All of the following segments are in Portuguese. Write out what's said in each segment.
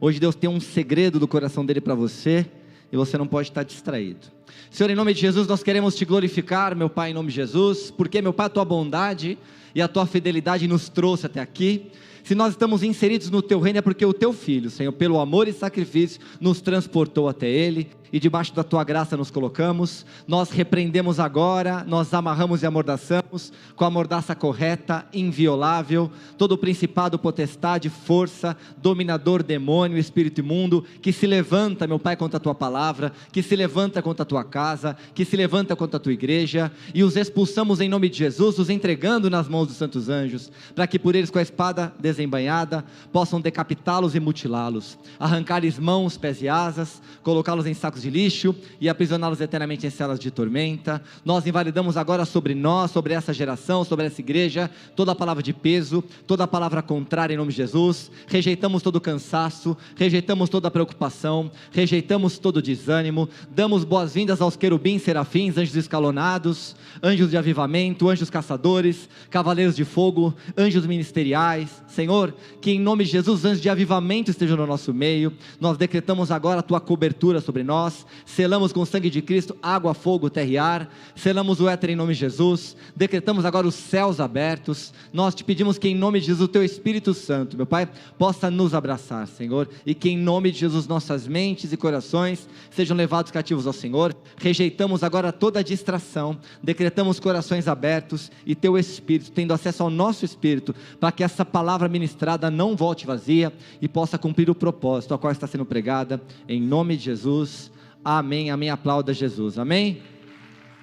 Hoje Deus tem um segredo do coração dele para você, e você não pode estar distraído. Senhor, em nome de Jesus, nós queremos te glorificar, meu Pai, em nome de Jesus, porque, meu Pai, a tua bondade e a tua fidelidade nos trouxe até aqui. Se nós estamos inseridos no teu reino, é porque o teu Filho, Senhor, pelo amor e sacrifício, nos transportou até ele, e debaixo da tua graça nos colocamos. Nós repreendemos agora, nós amarramos e amordaçamos, com a mordaça correta, inviolável, todo o principado, potestade, força, dominador, demônio, espírito imundo, que se levanta, meu Pai, contra a tua palavra, que se levanta contra a tua casa, que se levanta contra a tua igreja, e os expulsamos em nome de Jesus, os entregando nas mãos dos santos anjos, para que por eles com a espada desembainhada, possam decapitá-los e mutilá-los, arrancar-lhes mãos, pés e asas, colocá-los em sacos de lixo e aprisioná-los eternamente em celas de tormenta. Nós invalidamos agora sobre nós, sobre essa geração, sobre essa igreja, toda a palavra de peso, toda a palavra contrária em nome de Jesus. Rejeitamos todo cansaço, rejeitamos toda preocupação, rejeitamos todo desânimo. Damos boas-vindas aos querubins, serafins, anjos escalonados, anjos de avivamento, anjos caçadores, cavaleiros de fogo, anjos ministeriais. Senhor, que em nome de Jesus, anjos de avivamento estejam no nosso meio. Nós decretamos agora a tua cobertura sobre nós, selamos com o sangue de Cristo, água, fogo, terra e ar, selamos o éter em nome de Jesus, decretamos agora os céus abertos. Nós te pedimos que em nome de Jesus, o teu Espírito Santo, meu Pai, possa nos abraçar, Senhor, e que em nome de Jesus, nossas mentes e corações sejam levados cativos ao Senhor. Rejeitamos agora toda distração, decretamos corações abertos, e teu Espírito, tendo acesso ao nosso Espírito, para que essa palavra ministrada não volte vazia, e possa cumprir o propósito a qual está sendo pregada, em nome de Jesus. Amém, amém, aplauda Jesus, amém?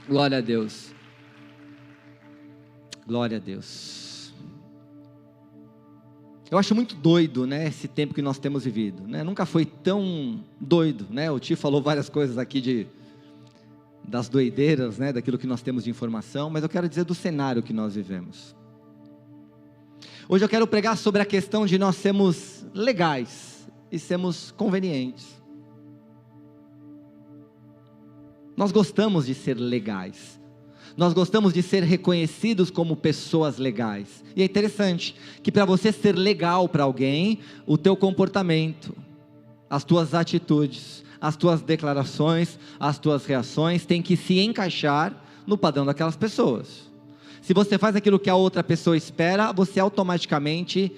Glória a Deus, glória a Deus. Eu acho muito doido, né, esse tempo que nós temos vivido, né? Nunca foi tão doido, né? O tio falou várias coisas aqui das doideiras, né, daquilo que nós temos de informação, mas eu quero dizer do cenário que nós vivemos. Hoje eu quero pregar sobre a questão de nós sermos legais e sermos convenientes. Nós gostamos de ser legais, nós gostamos de ser reconhecidos como pessoas legais, e é interessante, que para você ser legal para alguém, o teu comportamento, as tuas atitudes, as tuas declarações, as tuas reações, tem que se encaixar no padrão daquelas pessoas. Se você faz aquilo que a outra pessoa espera, você automaticamente,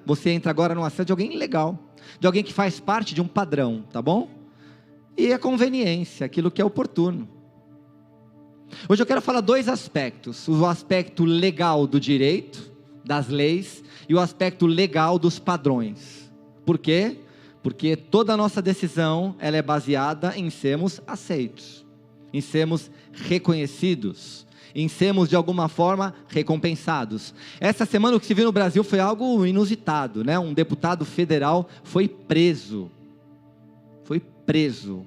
você entra agora no assédio de alguém legal, de alguém que faz parte de um padrão, tá bom? E a conveniência, aquilo que é oportuno. Hoje eu quero falar dois aspectos: o aspecto legal do direito, das leis, e o aspecto legal dos padrões. Por quê? Porque toda a nossa decisão, ela é baseada em sermos aceitos, em sermos reconhecidos, em sermos de alguma forma recompensados. Essa semana o que se viu no Brasil foi algo inusitado, né? Um deputado federal foi preso.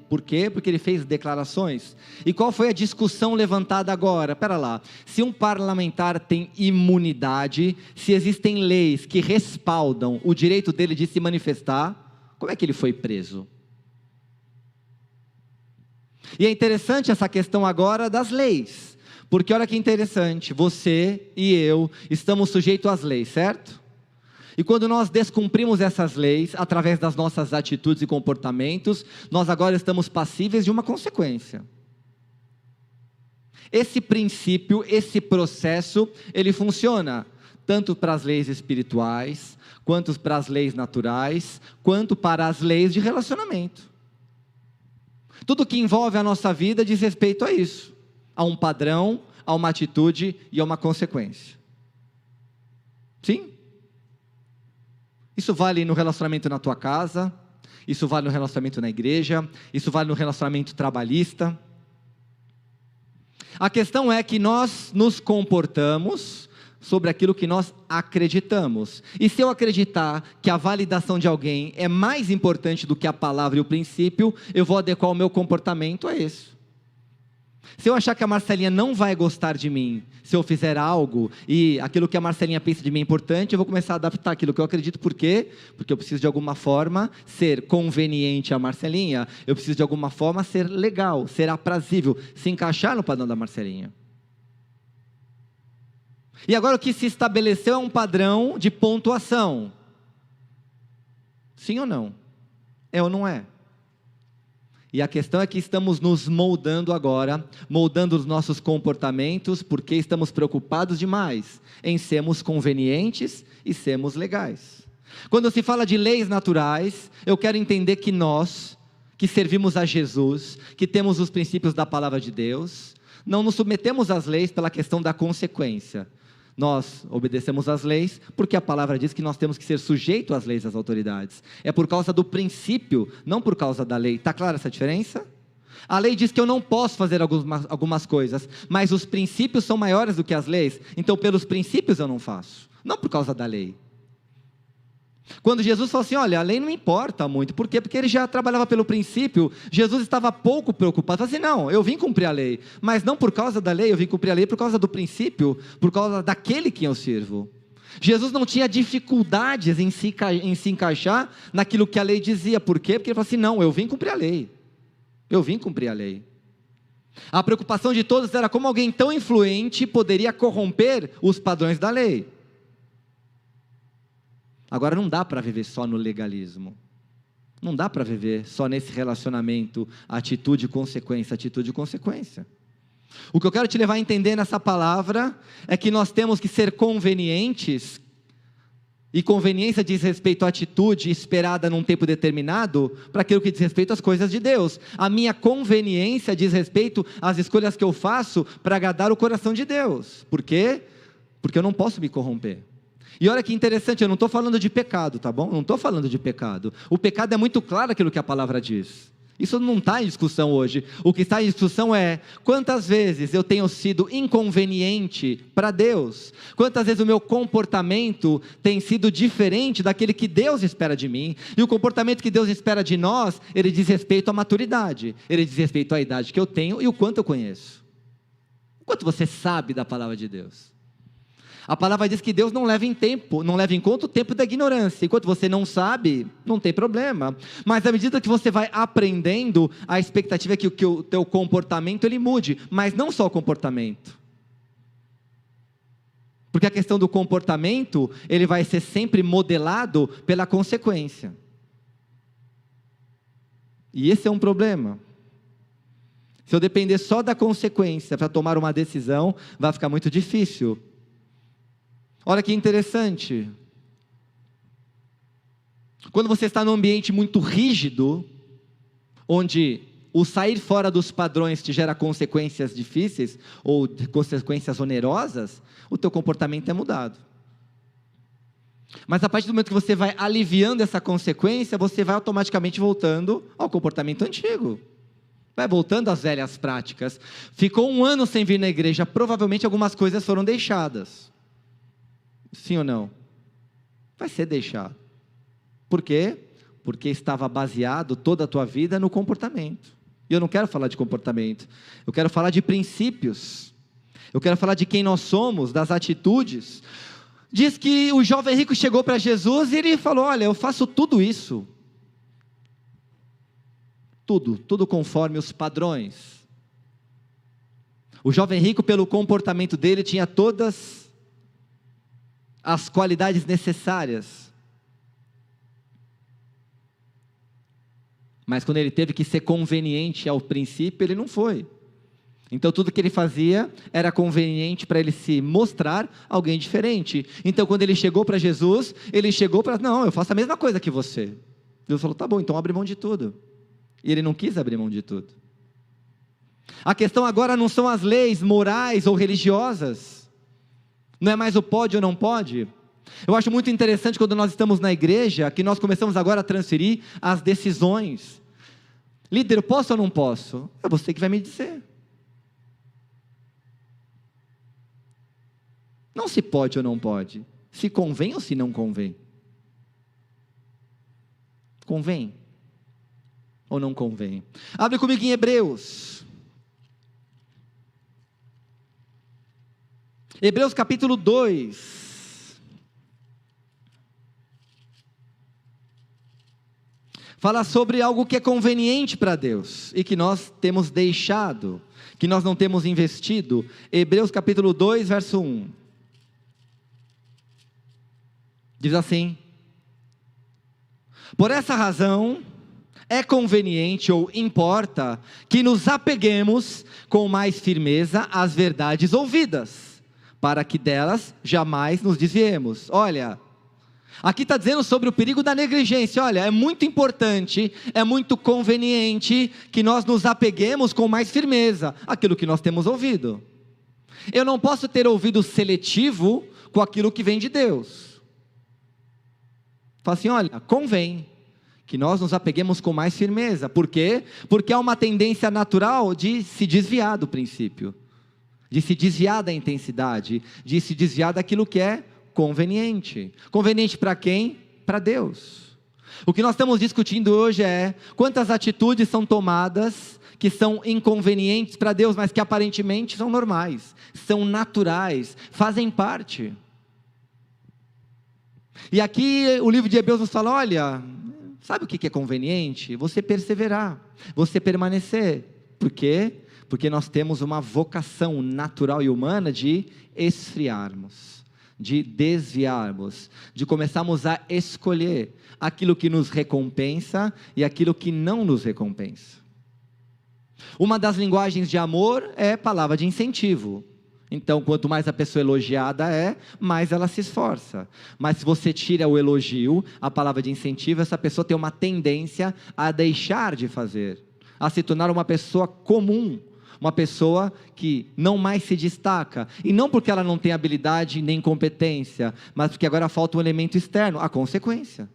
Por quê? Porque ele fez declarações. E qual foi a discussão levantada agora? Espera lá, se um parlamentar tem imunidade, se existem leis que respaldam o direito dele de se manifestar, como é que ele foi preso? E é interessante essa questão agora das leis, porque olha que interessante, você e eu estamos sujeitos às leis, certo? E quando nós descumprimos essas leis, através das nossas atitudes e comportamentos, nós agora estamos passíveis de uma consequência. Esse princípio, esse processo, ele funciona tanto para as leis espirituais, quanto para as leis naturais, quanto para as leis de relacionamento. Tudo que envolve a nossa vida diz respeito a isso, a um padrão, a uma atitude e a uma consequência. Sim? Isso vale no relacionamento na tua casa, isso vale no relacionamento na igreja, isso vale no relacionamento trabalhista. A questão é que nós nos comportamos sobre aquilo que nós acreditamos. E se eu acreditar que a validação de alguém é mais importante do que a palavra e o princípio, eu vou adequar o meu comportamento a isso. Se eu achar que a Marcelinha não vai gostar de mim, se eu fizer algo, e aquilo que a Marcelinha pensa de mim é importante, eu vou começar a adaptar aquilo que eu acredito. Por quê? Porque eu preciso de alguma forma ser conveniente à Marcelinha, eu preciso de alguma forma ser legal, ser aprazível, se encaixar no padrão da Marcelinha. E agora o que se estabeleceu é um padrão de pontuação. Sim ou não? É ou não é? E a questão é que estamos nos moldando agora, moldando os nossos comportamentos, porque estamos preocupados demais em sermos convenientes e sermos legais. Quando se fala de leis naturais, eu quero entender que nós, que servimos a Jesus, que temos os princípios da palavra de Deus, não nos submetemos às leis pela questão da consequência. Nós obedecemos às leis porque a palavra diz que nós temos que ser sujeitos às leis das autoridades. É por causa do princípio, não por causa da lei. Está clara essa diferença? A lei diz que eu não posso fazer algumas coisas, mas os princípios são maiores do que as leis, então pelos princípios eu não faço, não por causa da lei. Quando Jesus falou assim, olha, a lei não importa muito, por quê? Porque ele já trabalhava pelo princípio, Jesus estava pouco preocupado, falou assim, não, eu vim cumprir a lei, mas não por causa da lei, eu vim cumprir a lei por causa do princípio, por causa daquele que eu sirvo. Jesus não tinha dificuldades em se encaixar naquilo que a lei dizia, por quê? Porque ele falou assim, não, eu vim cumprir a lei, eu vim cumprir a lei. A preocupação de todos era como alguém tão influente poderia corromper os padrões da lei. Agora não dá para viver só no legalismo, não dá para viver só nesse relacionamento, atitude e consequência, atitude e consequência. O que eu quero te levar a entender nessa palavra, é que nós temos que ser convenientes, e conveniência diz respeito à atitude esperada num tempo determinado, para aquilo que diz respeito às coisas de Deus. A minha conveniência diz respeito às escolhas que eu faço, para agradar o coração de Deus. Por quê? Porque eu não posso me corromper. E olha que interessante, eu não estou falando de pecado, tá bom? Não estou falando de pecado. O pecado é muito claro aquilo que a palavra diz. Isso não está em discussão hoje. O que está em discussão é, quantas vezes eu tenho sido inconveniente para Deus? Quantas vezes o meu comportamento tem sido diferente daquele que Deus espera de mim? E o comportamento que Deus espera de nós, ele diz respeito à maturidade. Ele diz respeito à idade que eu tenho e o quanto eu conheço. O quanto você sabe da palavra de Deus. A palavra diz que Deus não leva em conta o tempo da ignorância. Enquanto você não sabe, não tem problema. Mas à medida que você vai aprendendo, a expectativa é que o teu comportamento ele mude. Mas não só o comportamento. Porque a questão do comportamento, ele vai ser sempre modelado pela consequência. E esse é um problema. Se eu depender só da consequência para tomar uma decisão, vai ficar muito difícil. Olha que interessante, quando você está num ambiente muito rígido, onde o sair fora dos padrões te gera consequências difíceis, ou consequências onerosas, o teu comportamento é mudado. Mas a partir do momento que você vai aliviando essa consequência, você vai automaticamente voltando ao comportamento antigo. Vai voltando às velhas práticas. Ficou 1 ano sem vir na igreja, provavelmente algumas coisas foram deixadas. Sim ou não? Vai ser deixado. Por quê? Porque estava baseado toda a tua vida no comportamento. E eu não quero falar de comportamento. Eu quero falar de princípios. Eu quero falar de quem nós somos, das atitudes. Diz que o jovem rico chegou para Jesus e ele falou, olha, eu faço tudo isso. Tudo conforme os padrões. O jovem rico, pelo comportamento dele, tinha todas as qualidades necessárias, mas quando ele teve que ser conveniente ao princípio, ele não foi. Então tudo que ele fazia era conveniente para ele se mostrar alguém diferente. Então quando ele chegou para Jesus, ele chegou para, não, eu faço a mesma coisa que você. Deus falou, tá bom, então abre mão de tudo. E ele não quis abrir mão de tudo. A questão agora não são as leis morais ou religiosas, não é mais o pode ou não pode. Eu acho muito interessante quando nós estamos na igreja, que nós começamos agora a transferir as decisões. Líder, eu posso ou não posso? É você que vai me dizer. Não se pode ou não pode, se convém ou se não convém. Convém ou não convém? Abre comigo em Hebreus. Hebreus capítulo 2. Fala sobre algo que é conveniente para Deus e que nós temos deixado, que nós não temos investido. Hebreus capítulo 2, verso 1. Diz assim: Por essa razão, é conveniente ou importa que nos apeguemos com mais firmeza às verdades ouvidas, para que delas jamais nos desviemos. Olha, aqui está dizendo sobre o perigo da negligência. Olha, é muito importante, é muito conveniente que nós nos apeguemos com mais firmeza àquilo que nós temos ouvido. Eu não posso ter ouvido seletivo com aquilo que vem de Deus. Fala assim, olha, convém que nós nos apeguemos com mais firmeza. Por quê? Porque há uma tendência natural de se desviar do princípio, de se desviar da intensidade, de se desviar daquilo que é conveniente. Conveniente para quem? Para Deus. O que nós estamos discutindo hoje é quantas atitudes são tomadas que são inconvenientes para Deus, mas que aparentemente são normais, são naturais, fazem parte. E aqui o livro de Hebreus nos fala, olha, sabe o que é conveniente? Você perseverar, você permanecer. Por quê? Porque nós temos uma vocação natural e humana de esfriarmos, de desviarmos, de começarmos a escolher aquilo que nos recompensa e aquilo que não nos recompensa. Uma das linguagens de amor é palavra de incentivo. Então, quanto mais a pessoa elogiada é, mais ela se esforça. Mas se você tira o elogio, a palavra de incentivo, essa pessoa tem uma tendência a deixar de fazer, a se tornar uma pessoa comum, uma pessoa que não mais se destaca. E não porque ela não tem habilidade nem competência, mas porque agora falta um elemento externo, a consequência.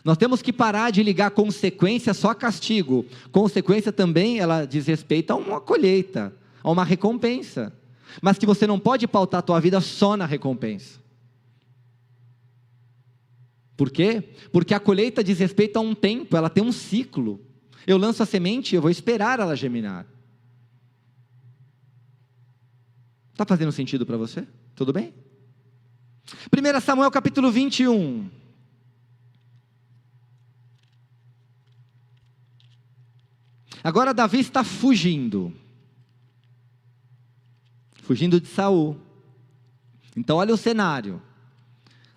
Nós temos que parar de ligar consequência só a castigo. Consequência também, ela diz respeito a uma colheita, a uma recompensa, mas que você não pode pautar a tua vida só na recompensa. Por quê? Porque a colheita diz respeito a um tempo, ela tem um ciclo. Eu lanço a semente, eu vou esperar ela germinar. Está fazendo sentido para você? Tudo bem? 1 Samuel capítulo 21. Agora Davi está fugindo de Saul. Então olha o cenário.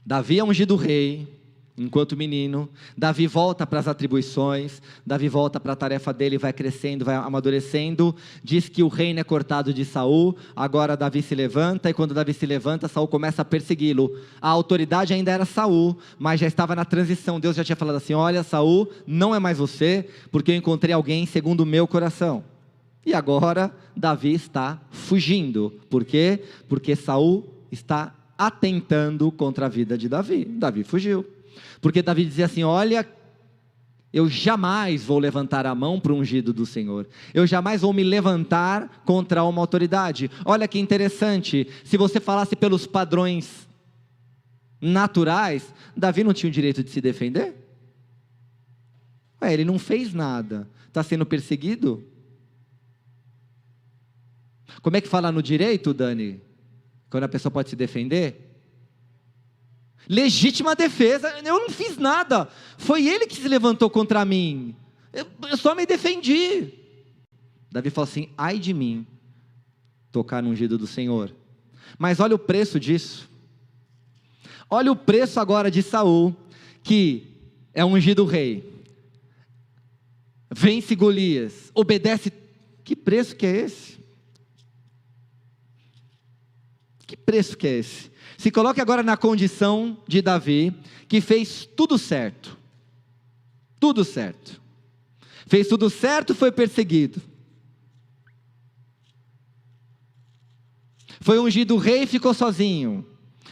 Davi é ungido rei, enquanto menino. Davi volta para as atribuições, Davi volta para a tarefa dele, vai crescendo, vai amadurecendo. Diz que o reino é cortado de Saul. Agora Davi se levanta, e quando Davi se levanta, Saul começa a persegui-lo. A autoridade ainda era Saul, mas já estava na transição. Deus já tinha falado assim, olha Saul, não é mais você, porque eu encontrei alguém segundo o meu coração. E agora Davi está fugindo. Por quê? Porque Saul está atentando contra a vida de Davi. Davi fugiu. Porque Davi dizia assim, olha, eu jamais vou levantar a mão para o ungido do Senhor. Eu jamais vou me levantar contra uma autoridade. Olha que interessante, se você falasse pelos padrões naturais, Davi não tinha o direito de se defender? Ele não fez nada, está sendo perseguido? Como é que fala no direito, Dani? Quando a pessoa pode se defender? Legítima defesa. Eu não fiz nada, foi ele que se levantou contra mim, eu só me defendi. Davi falou assim, ai de mim, tocar no ungido do Senhor. Mas olha o preço disso. Olha o preço agora de Saul, que é ungido rei, vence Golias, obedece. Que preço que é esse? Que preço que é esse? Se coloque agora na condição de Davi, que fez tudo certo. Tudo certo. Fez tudo certo, foi perseguido. Foi ungido rei e ficou sozinho.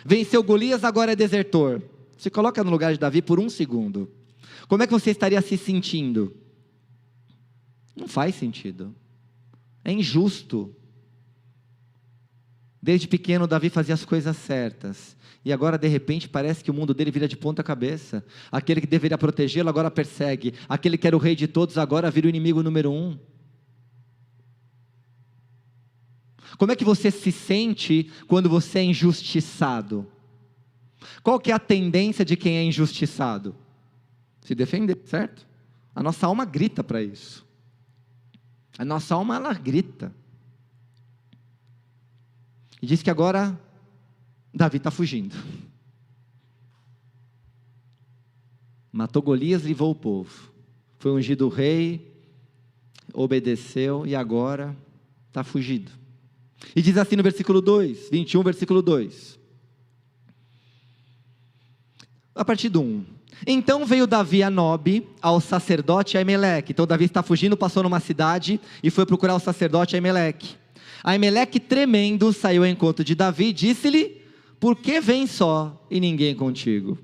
Venceu Golias, agora é desertor. Se coloca no lugar de Davi por um segundo. Como é que você estaria se sentindo? Não faz sentido. É injusto. Desde pequeno Davi fazia as coisas certas, e agora de repente parece que o mundo dele vira de ponta cabeça. Aquele que deveria protegê-lo agora persegue, aquele que era o rei de todos agora vira o inimigo número 1. Como é que você se sente quando você é injustiçado? Qual que é a tendência de quem é injustiçado? Se defender, certo? A nossa alma grita para isso. A nossa alma, ela grita. E diz que agora Davi está fugindo. Matou Golias, livrou o povo. Foi ungido rei, obedeceu e agora está fugido. E diz assim no versículo 2, 21, versículo 2. A partir do 1. Então veio Davi a Nobe, ao sacerdote Aimeleque. Então Davi está fugindo, passou numa cidade e foi procurar o sacerdote Aimeleque. Aimeleque, tremendo, saiu ao encontro de Davi e disse-lhe: por que vem só e ninguém contigo?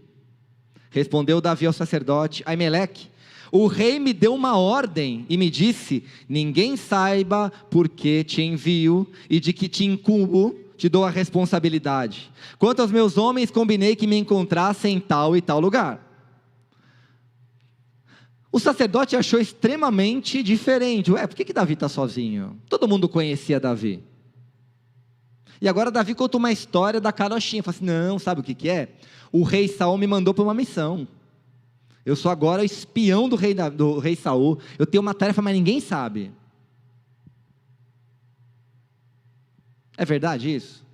Respondeu Davi ao sacerdote Aimeleque: o rei me deu uma ordem e me disse: ninguém saiba por que te envio e de que te incumbo, te dou a responsabilidade. Quanto aos meus homens, combinei que me encontrassem em tal e tal lugar. O sacerdote achou extremamente diferente. Ué, por que Davi está sozinho? Todo mundo conhecia Davi. E agora Davi conta uma história da carochinha. Fala assim: não, sabe o que é? O rei Saul me mandou para uma missão. Eu sou agora o espião do rei Saul. Eu tenho uma tarefa, mas ninguém sabe. É verdade isso?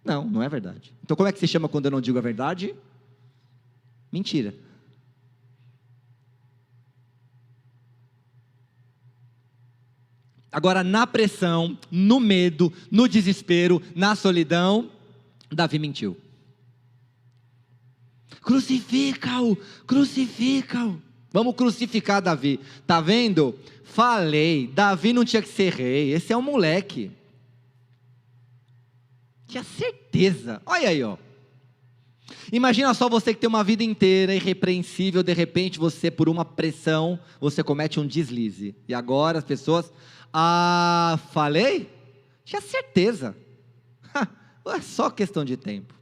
Não, não é verdade. Então como é que se chama quando eu não digo a verdade? Mentira. Agora, na pressão, no medo, no desespero, na solidão, Davi mentiu. Crucifica-o, crucifica-o. Vamos crucificar Davi. Tá vendo? Falei, Davi não tinha que ser rei. Esse é um moleque. Tinha certeza. Olha aí, ó. Imagina só você que tem uma vida inteira irrepreensível, de repente você, por uma pressão, você comete um deslize. E agora as pessoas: falei? Tinha certeza. É só questão de tempo.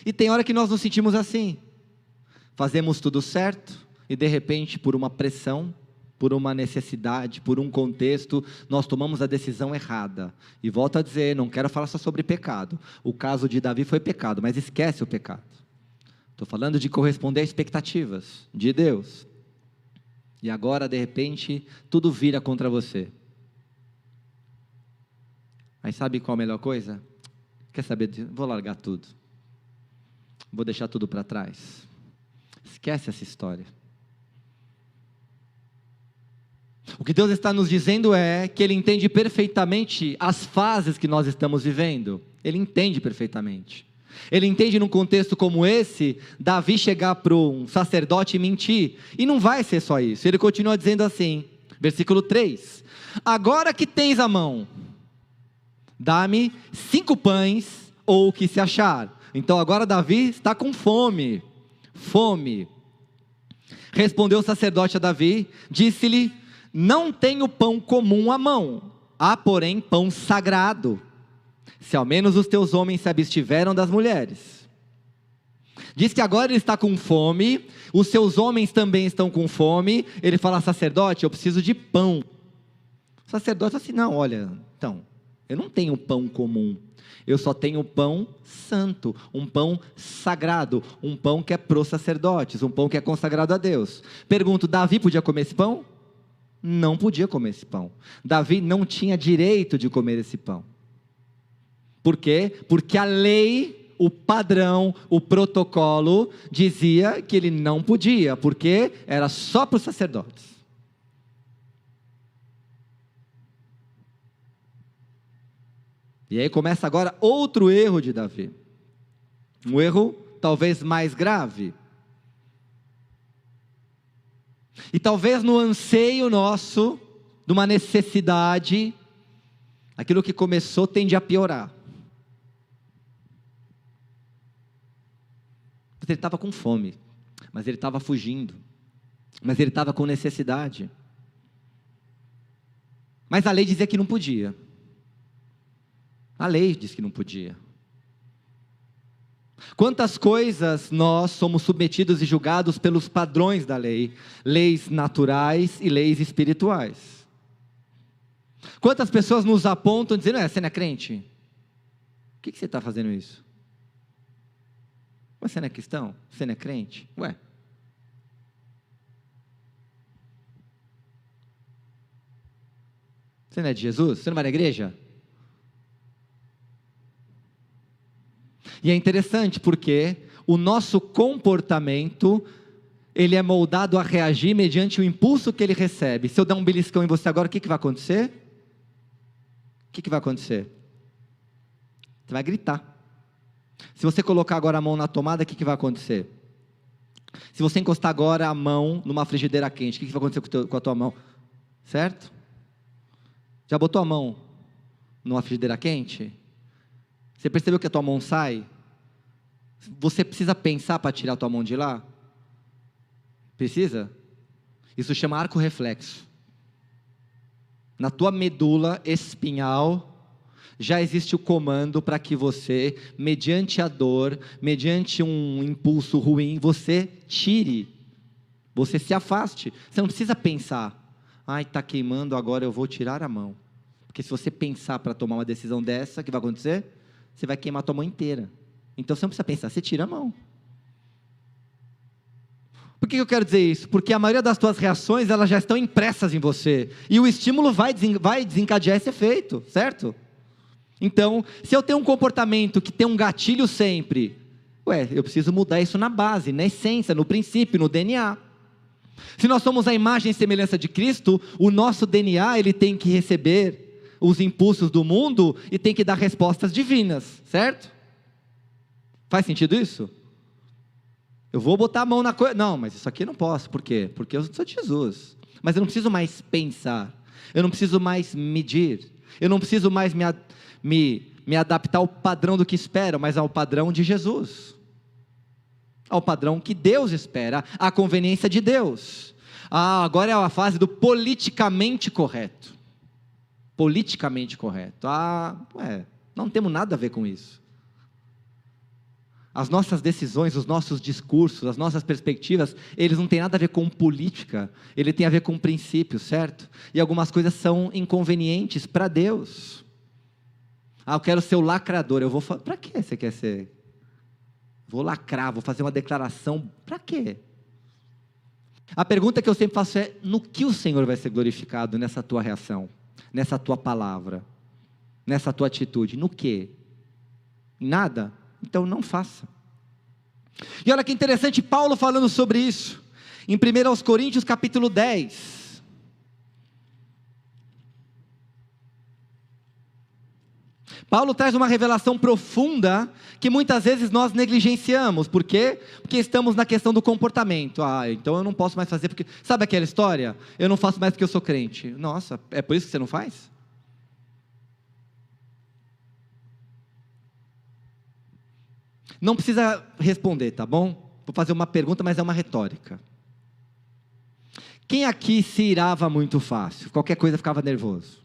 E tem hora que nós nos sentimos assim. Fazemos tudo certo e de repente, por uma pressão, por uma necessidade, por um contexto, nós tomamos a decisão errada. E volto a dizer, não quero falar só sobre pecado. O caso de Davi foi pecado, mas esquece o pecado. Estou falando de corresponder a expectativas de Deus. E agora, de repente, tudo vira contra você. Mas sabe qual a melhor coisa? Quer saber? Vou largar tudo. Vou deixar tudo para trás. Esquece essa história. O que Deus está nos dizendo é que Ele entende perfeitamente as fases que nós estamos vivendo. Ele entende perfeitamente. Ele entende num contexto como esse, Davi chegar para um sacerdote e mentir. E não vai ser só isso. Ele continua dizendo assim, versículo 3. Agora que tens a mão, dá-me 5 pães ou o que se achar. Então agora Davi está com fome. Fome. Respondeu o sacerdote a Davi, disse-lhe: não tenho pão comum à mão, há porém pão sagrado, se ao menos os teus homens se abstiveram das mulheres. Diz que agora ele está com fome, os seus homens também estão com fome. Ele fala: sacerdote, eu preciso de pão. O sacerdote assim: não, olha, então, eu não tenho pão comum, eu só tenho pão santo, um pão sagrado, um pão que é para os sacerdotes, um pão que é consagrado a Deus. Pergunto: Davi podia comer esse pão? Não podia comer esse pão. Davi não tinha direito de comer esse pão. Por quê? Porque a lei, o padrão, o protocolo dizia que ele não podia, porque era só para os sacerdotes. E aí começa agora outro erro de Davi. Um erro talvez mais grave. E talvez no anseio nosso, de uma necessidade, aquilo que começou tende a piorar. Mas ele estava com fome, mas ele estava fugindo, mas ele estava com necessidade. Mas a lei dizia que não podia. A lei diz que não podia. Quantas coisas nós somos submetidos e julgados pelos padrões da lei, leis naturais e leis espirituais. Quantas pessoas nos apontam dizendo: você não é crente? Por que você está fazendo isso? Você não é cristão? Você não é crente? Ué. Você não é de Jesus? Você não vai na igreja? E é interessante porque o nosso comportamento ele é moldado a reagir mediante o impulso que ele recebe. Se eu der um beliscão em você agora, o que vai acontecer? O que vai acontecer? Você vai gritar. Se você colocar agora a mão na tomada, o que vai acontecer? Se você encostar agora a mão numa frigideira quente, o que vai acontecer com a tua mão? Certo? Já botou a mão numa frigideira quente? Você percebeu que a tua mão sai? Você precisa pensar para tirar a tua mão de lá? Precisa? Isso chama arco reflexo. Na tua medula espinhal, já existe o comando para que você, mediante a dor, mediante um impulso ruim, você tire, você se afaste. Você não precisa pensar, ai, está queimando, agora eu vou tirar a mão. Porque se você pensar para tomar uma decisão dessa, o que vai acontecer? Você vai queimar a tua mão inteira. Então você não precisa pensar, você tira a mão. Por que eu quero dizer isso? Porque a maioria das tuas reações, elas já estão impressas em você. E o estímulo vai desencadear esse efeito, certo? Então, se eu tenho um comportamento que tem um gatilho sempre, eu preciso mudar isso na base, na essência, no princípio, no DNA. Se nós somos a imagem e semelhança de Cristo, o nosso DNA, ele tem que receber os impulsos do mundo e tem que dar respostas divinas, certo? Faz sentido isso? Eu vou botar a mão na coisa, não, mas isso aqui eu não posso, por quê? Porque eu sou de Jesus, mas eu não preciso mais pensar, eu não preciso mais medir, eu não preciso mais me adaptar ao padrão do que espero, mas ao padrão de Jesus, ao padrão que Deus espera, à conveniência de Deus. Agora é a fase do politicamente correto, não temos nada a ver com isso. As nossas decisões, os nossos discursos, as nossas perspectivas, eles não têm nada a ver com política, ele tem a ver com princípios, certo? E algumas coisas são inconvenientes para Deus. Eu quero ser o lacrador, eu vou falar, para que você quer ser? Vou lacrar, vou fazer uma declaração, para quê? A pergunta que eu sempre faço é, no que o Senhor vai ser glorificado nessa tua reação, nessa tua palavra, nessa tua atitude, no quê? Em nada? Então não faça. E olha que interessante, Paulo falando sobre isso, em 1 Coríntios capítulo 10, Paulo traz uma revelação profunda, que muitas vezes nós negligenciamos. Por quê? Porque estamos na questão do comportamento. Então eu não posso mais fazer, porque, sabe aquela história? Eu não faço mais porque eu sou crente. Nossa, é por isso que você não faz? Não precisa responder, tá bom? Vou fazer uma pergunta, mas é uma retórica. Quem aqui se irava muito fácil? Qualquer coisa ficava nervoso?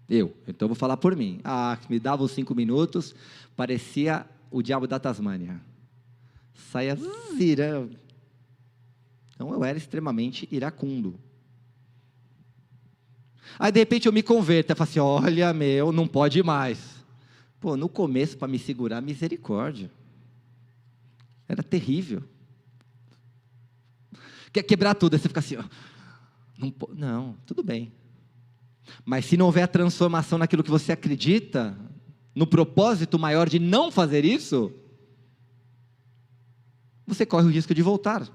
Eu. Então vou falar por mim. Me dava os 5 minutos, parecia o diabo da Tasmânia. Saia zirando. Então eu era extremamente iracundo. Aí de repente eu me converto, eu falo assim, olha não pode mais. No começo, para me segurar, misericórdia. Era terrível. Quer quebrar tudo, aí você fica assim, não, tudo bem. Mas se não houver a transformação naquilo que você acredita, no propósito maior de não fazer isso, você corre o risco de voltar.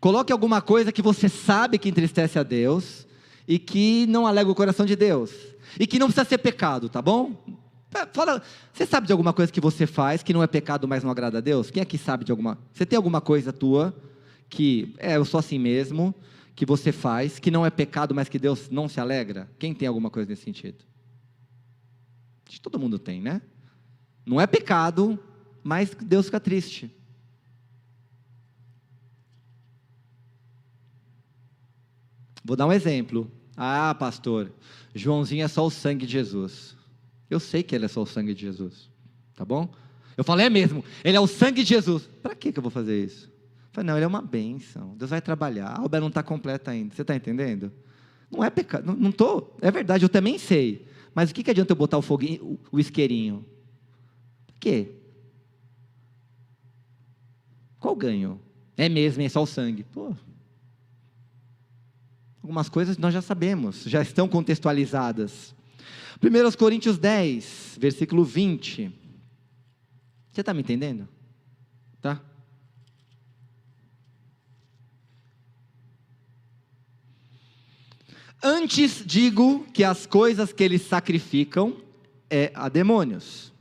Coloque alguma coisa que você sabe que entristece a Deus, e que não alega o coração de Deus. E que não precisa ser pecado, tá bom? Fala, você sabe de alguma coisa que você faz que não é pecado, mas não agrada a Deus? Quem aqui sabe de alguma? Você tem alguma coisa tua que eu sou assim mesmo, que você faz, que não é pecado, mas que Deus não se alegra? Quem tem alguma coisa nesse sentido? Todo mundo tem, né? Não é pecado, mas Deus fica triste. Vou dar um exemplo. Pastor, Joãozinho é só o sangue de Jesus. Eu sei que ele é só o sangue de Jesus, tá bom? Eu falei, é mesmo, ele é o sangue de Jesus. Para que eu vou fazer isso? Eu falei, não, ele é uma bênção, Deus vai trabalhar, a obra não está completa ainda, você está entendendo? Não é pecado, não estou, é verdade, eu também sei, mas o que adianta eu botar o foguinho, o isqueirinho? Por quê? Qual ganho? É mesmo, é só o sangue. Algumas coisas nós já sabemos, já estão contextualizadas. 1 Coríntios 10, versículo 20. Você está me entendendo? Tá? Antes digo que as coisas que eles sacrificam é a demônios,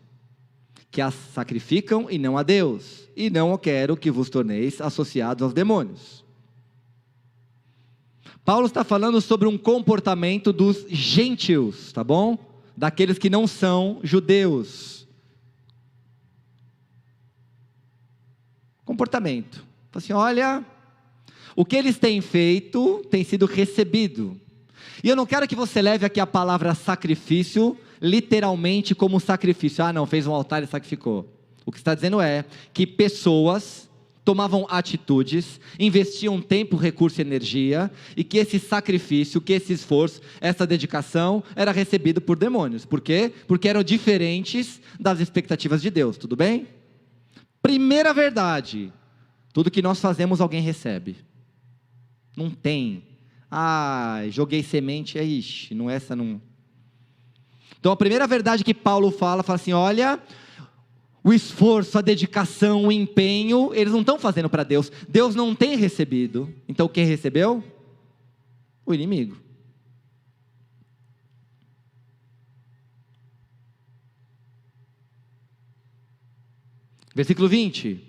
que as sacrificam e não a Deus, e não quero que vos torneis associados aos demônios. Paulo está falando sobre um comportamento dos gentios, tá bom? Daqueles que não são judeus. Comportamento. Assim, olha, o que eles têm feito tem sido recebido. E eu não quero que você leve aqui a palavra sacrifício, literalmente como sacrifício. Ah não, fez um altar e sacrificou. O que está dizendo é que pessoas tomavam atitudes, investiam tempo, recurso e energia, e que esse sacrifício, que esse esforço, essa dedicação, era recebido por demônios. Por quê? Porque eram diferentes das expectativas de Deus, tudo bem? Primeira verdade, tudo que nós fazemos alguém recebe. Não tem. Ah, joguei semente, ixi, não essa não. Então a primeira verdade que Paulo fala assim, olha, o esforço, a dedicação, o empenho, eles não estão fazendo para Deus. Deus não tem recebido. Então quem recebeu? O inimigo. Versículo 20.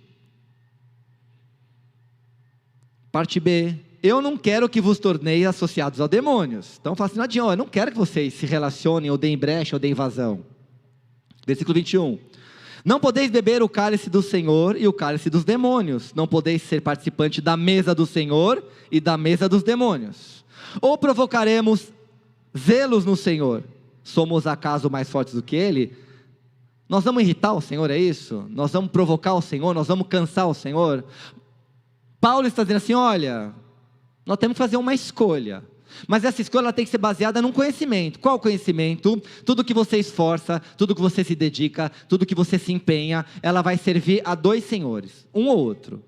Parte B. Eu não quero que vos torneis associados a demônios. Então fala assim, não adianta, eu não quero que vocês se relacionem, ou deem brecha, ou deem vazão. Versículo 21. Não podeis beber o cálice do Senhor e o cálice dos demônios. Não podeis ser participante da mesa do Senhor e da mesa dos demônios. Ou provocaremos zelos no Senhor? Somos acaso mais fortes do que Ele? Nós vamos irritar o Senhor, é isso? Nós vamos provocar o Senhor? Nós vamos cansar o Senhor? Paulo está dizendo assim, olha, nós temos que fazer uma escolha. Mas essa escolha tem que ser baseada num conhecimento. Qual conhecimento? Tudo que você esforça, tudo que você se dedica, tudo que você se empenha, ela vai servir a dois senhores, um ou outro.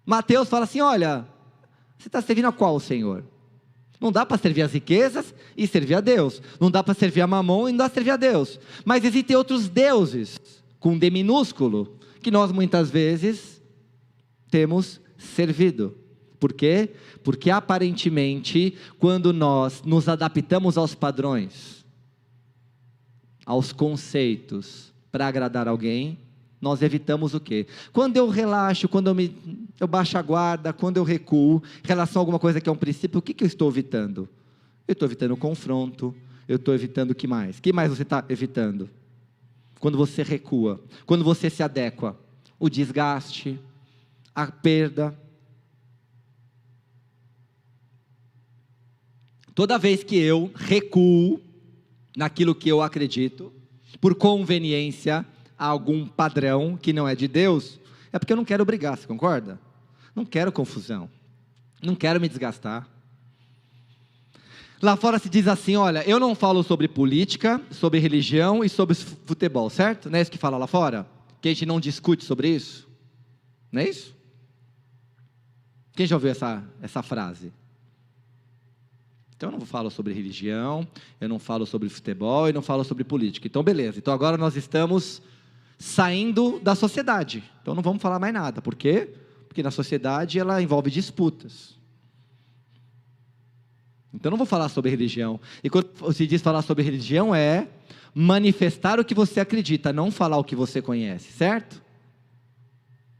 Mateus fala assim, olha, você está servindo a qual Senhor? Não dá para servir as riquezas e servir a Deus. Não dá para servir a Mamon e não dá para servir a Deus. Mas existem outros deuses, com D minúsculo, que nós muitas vezes temos servido. Por quê? Porque aparentemente, quando nós nos adaptamos aos padrões, aos conceitos, para agradar alguém, nós evitamos o quê? Quando eu relaxo, quando eu baixo a guarda, quando eu recuo, em relação a alguma coisa que é um princípio, o que eu estou evitando? Eu estou evitando o confronto, eu estou evitando o que mais? O que mais você está evitando? Quando você recua, quando você se adequa, o desgaste, a perda. Toda vez que eu recuo naquilo que eu acredito, por conveniência a algum padrão que não é de Deus, é porque eu não quero brigar, você concorda? Não quero confusão, não quero me desgastar. Lá fora se diz assim, olha, eu não falo sobre política, sobre religião e sobre futebol, certo? Não é isso que fala lá fora? Que a gente não discute sobre isso? Não é isso? Quem já ouviu essa frase? Então eu não falo sobre religião, eu não falo sobre futebol e não falo sobre política. Então beleza, então agora nós estamos saindo da sociedade. Então não vamos falar mais nada. Por quê? Porque na sociedade ela envolve disputas. Então não vou falar sobre religião. E quando se diz falar sobre religião é manifestar o que você acredita, não falar o que você conhece, certo?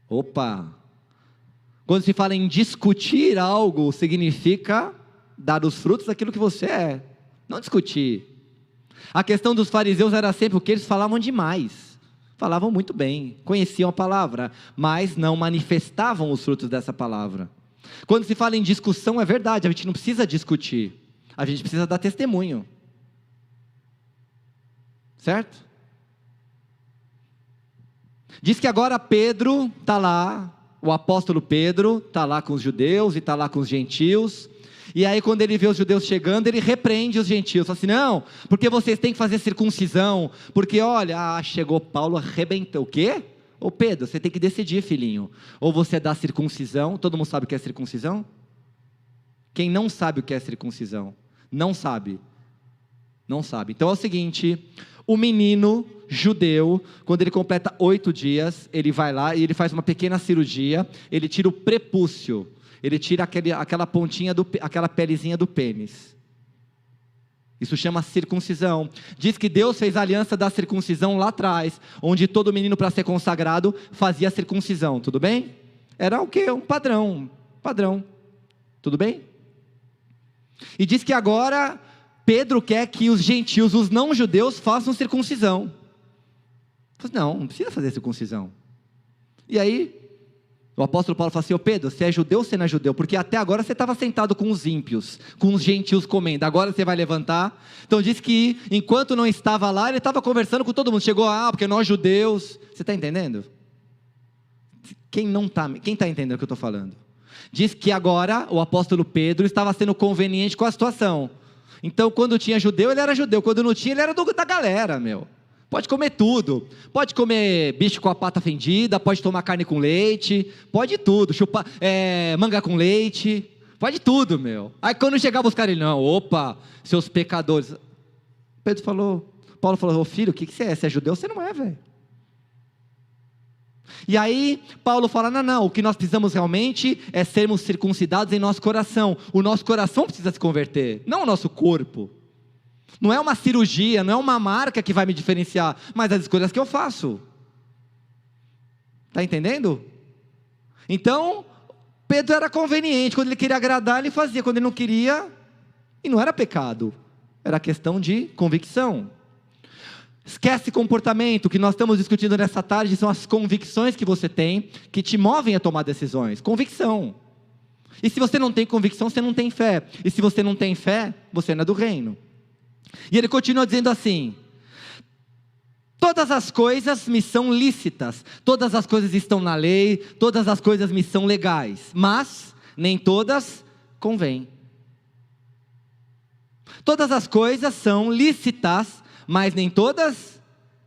Opa! Quando se fala em discutir algo, significa dar os frutos daquilo que você é, não discutir. A questão dos fariseus era sempre o que eles falavam demais, falavam muito bem, conheciam a palavra, mas não manifestavam os frutos dessa palavra. Quando se fala em discussão, é verdade, a gente não precisa discutir, a gente precisa dar testemunho, certo? Diz que agora Pedro está lá, o apóstolo Pedro está lá com os judeus e está lá com os gentios. E aí quando ele vê os judeus chegando, ele repreende os gentios, fala assim, não, porque vocês têm que fazer circuncisão, porque olha, chegou Paulo, arrebentou, o quê? Ô Pedro, você tem que decidir, filhinho, ou você dá circuncisão, todo mundo sabe o que é circuncisão? Quem não sabe o que é circuncisão? Não sabe, então é o seguinte, O menino judeu, quando ele completa 8 dias, ele vai lá e ele faz uma pequena cirurgia, ele tira o prepúcio, ele tira aquela pontinha, aquela pelezinha do pênis. Isso chama circuncisão. Diz que Deus fez a aliança da circuncisão lá atrás, onde todo menino para ser consagrado fazia a circuncisão, tudo bem? Era o quê? Um padrão, tudo bem? E diz que agora Pedro quer que os gentios, os não judeus, façam circuncisão. Não precisa fazer circuncisão. E aí, o apóstolo Paulo fala assim: ô Pedro, você é judeu ou você não é judeu? Porque até agora você estava sentado com os ímpios, com os gentios comendo, agora você vai levantar. Então diz que enquanto não estava lá, ele estava conversando com todo mundo. Chegou, porque nós judeus, você está entendendo? Quem está entendendo o que eu estou falando? Diz que agora o apóstolo Pedro estava sendo conveniente com a situação. Então quando tinha judeu, ele era judeu, quando não tinha, ele era da galera, meu. Pode comer tudo, pode comer bicho com a pata fendida, pode tomar carne com leite, pode tudo, chupar manga com leite, pode tudo, meu. Aí quando chegava os caras, ele, não, opa, seus pecadores. Paulo falou, ô filho, o que você é? Você é judeu? Você não é, velho. E aí Paulo fala, não, o que nós precisamos realmente é sermos circuncidados em nosso coração. O nosso coração precisa se converter, não o nosso corpo. Não é uma cirurgia, não é uma marca que vai me diferenciar, mas as escolhas que eu faço. Está entendendo? Então, Pedro era conveniente, quando ele queria agradar, ele fazia, quando ele não queria, e não era pecado, era questão de convicção. Esquece comportamento, o que nós estamos discutindo nessa tarde são as convicções que você tem, que te movem a tomar decisões, convicção. E se você não tem convicção, você não tem fé, e se você não tem fé, você não é do reino. E ele continua dizendo assim: todas as coisas me são lícitas, todas as coisas estão na lei, todas as coisas me são legais, mas nem todas convêm. Todas as coisas são lícitas, mas nem todas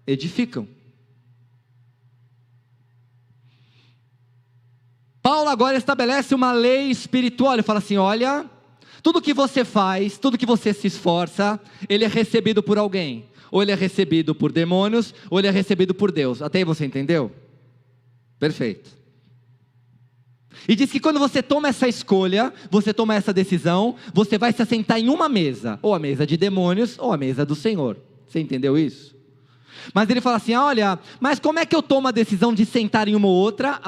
edificam. Paulo agora estabelece uma lei espiritual, ele fala assim, olha, tudo que você faz, tudo que você se esforça, ele é recebido por alguém. Ou ele é recebido por demônios, ou ele é recebido por Deus. Até aí você entendeu? Perfeito. E diz que quando você toma essa escolha, você toma essa decisão, você vai se assentar em uma mesa. Ou a mesa de demônios, ou a mesa do Senhor. Você entendeu isso? Mas ele fala assim, olha, mas como é que eu tomo a decisão de sentar em uma ou outra?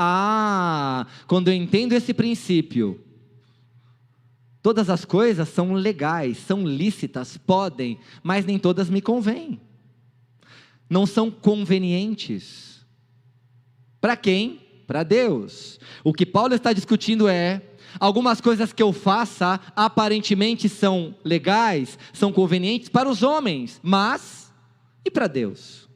Quando eu entendo esse princípio. Todas as coisas são legais, são lícitas, podem, mas nem todas me convêm. Não são convenientes. Para quem? Para Deus. O que Paulo está discutindo é, algumas coisas que eu faça, aparentemente são legais, são convenientes para os homens, mas, e para Deus?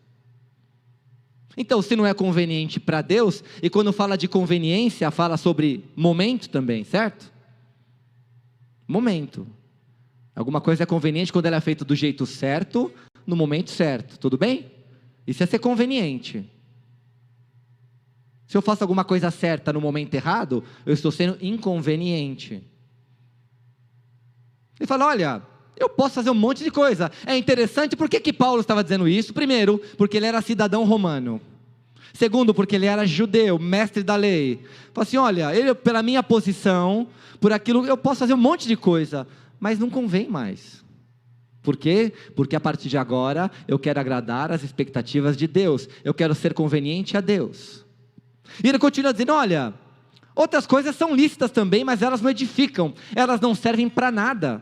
Então, se não é conveniente para Deus, e quando fala de conveniência, fala sobre momento também, certo? Momento. Alguma coisa é conveniente quando ela é feita do jeito certo, no momento certo, tudo bem? Isso é ser conveniente. Se eu faço alguma coisa certa no momento errado, eu estou sendo inconveniente. Ele fala, olha, eu posso fazer um monte de coisa. É interessante, por que Paulo estava dizendo isso? Primeiro, porque ele era cidadão romano. Segundo, porque ele era judeu, mestre da lei. Fala assim, olha, pela minha posição, por aquilo, eu posso fazer um monte de coisa, mas não convém mais. Por quê? Porque a partir de agora, eu quero agradar as expectativas de Deus. Eu quero ser conveniente a Deus. E ele continua dizendo, olha, outras coisas são lícitas também, mas elas não edificam. Elas não servem para nada.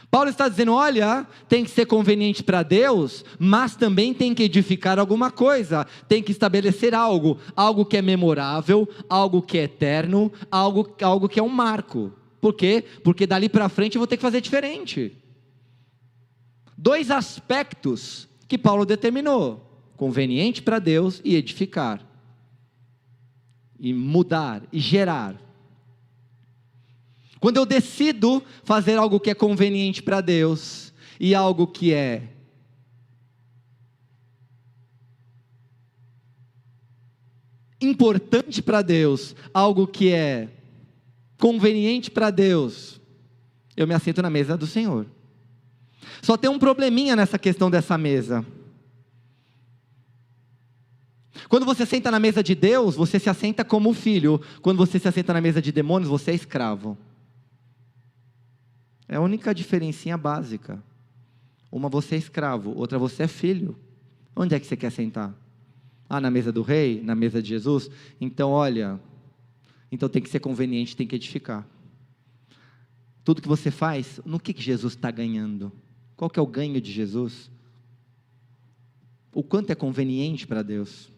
Paulo está dizendo, olha, tem que ser conveniente para Deus, mas também tem que edificar alguma coisa, tem que estabelecer algo que é memorável, algo que é eterno, algo que é um marco. Por quê? Porque dali para frente eu vou ter que fazer diferente. 2 aspectos que Paulo determinou, conveniente para Deus e edificar, e mudar, e gerar. Quando eu decido fazer algo que é conveniente para Deus, e algo que é importante para Deus, algo que é conveniente para Deus, eu me assento na mesa do Senhor. Só tem um probleminha nessa questão dessa mesa. Quando você senta na mesa de Deus, você se assenta como filho. Quando você se assenta na mesa de demônios, você é escravo. É a única diferencinha básica. Uma você é escravo, outra você é filho. Onde é que você quer sentar? Na mesa do rei? Na mesa de Jesus? Então olha, então tem que ser conveniente, tem que edificar. Tudo que você faz, no que Jesus está ganhando? Qual que é o ganho de Jesus? O quanto é conveniente para Deus?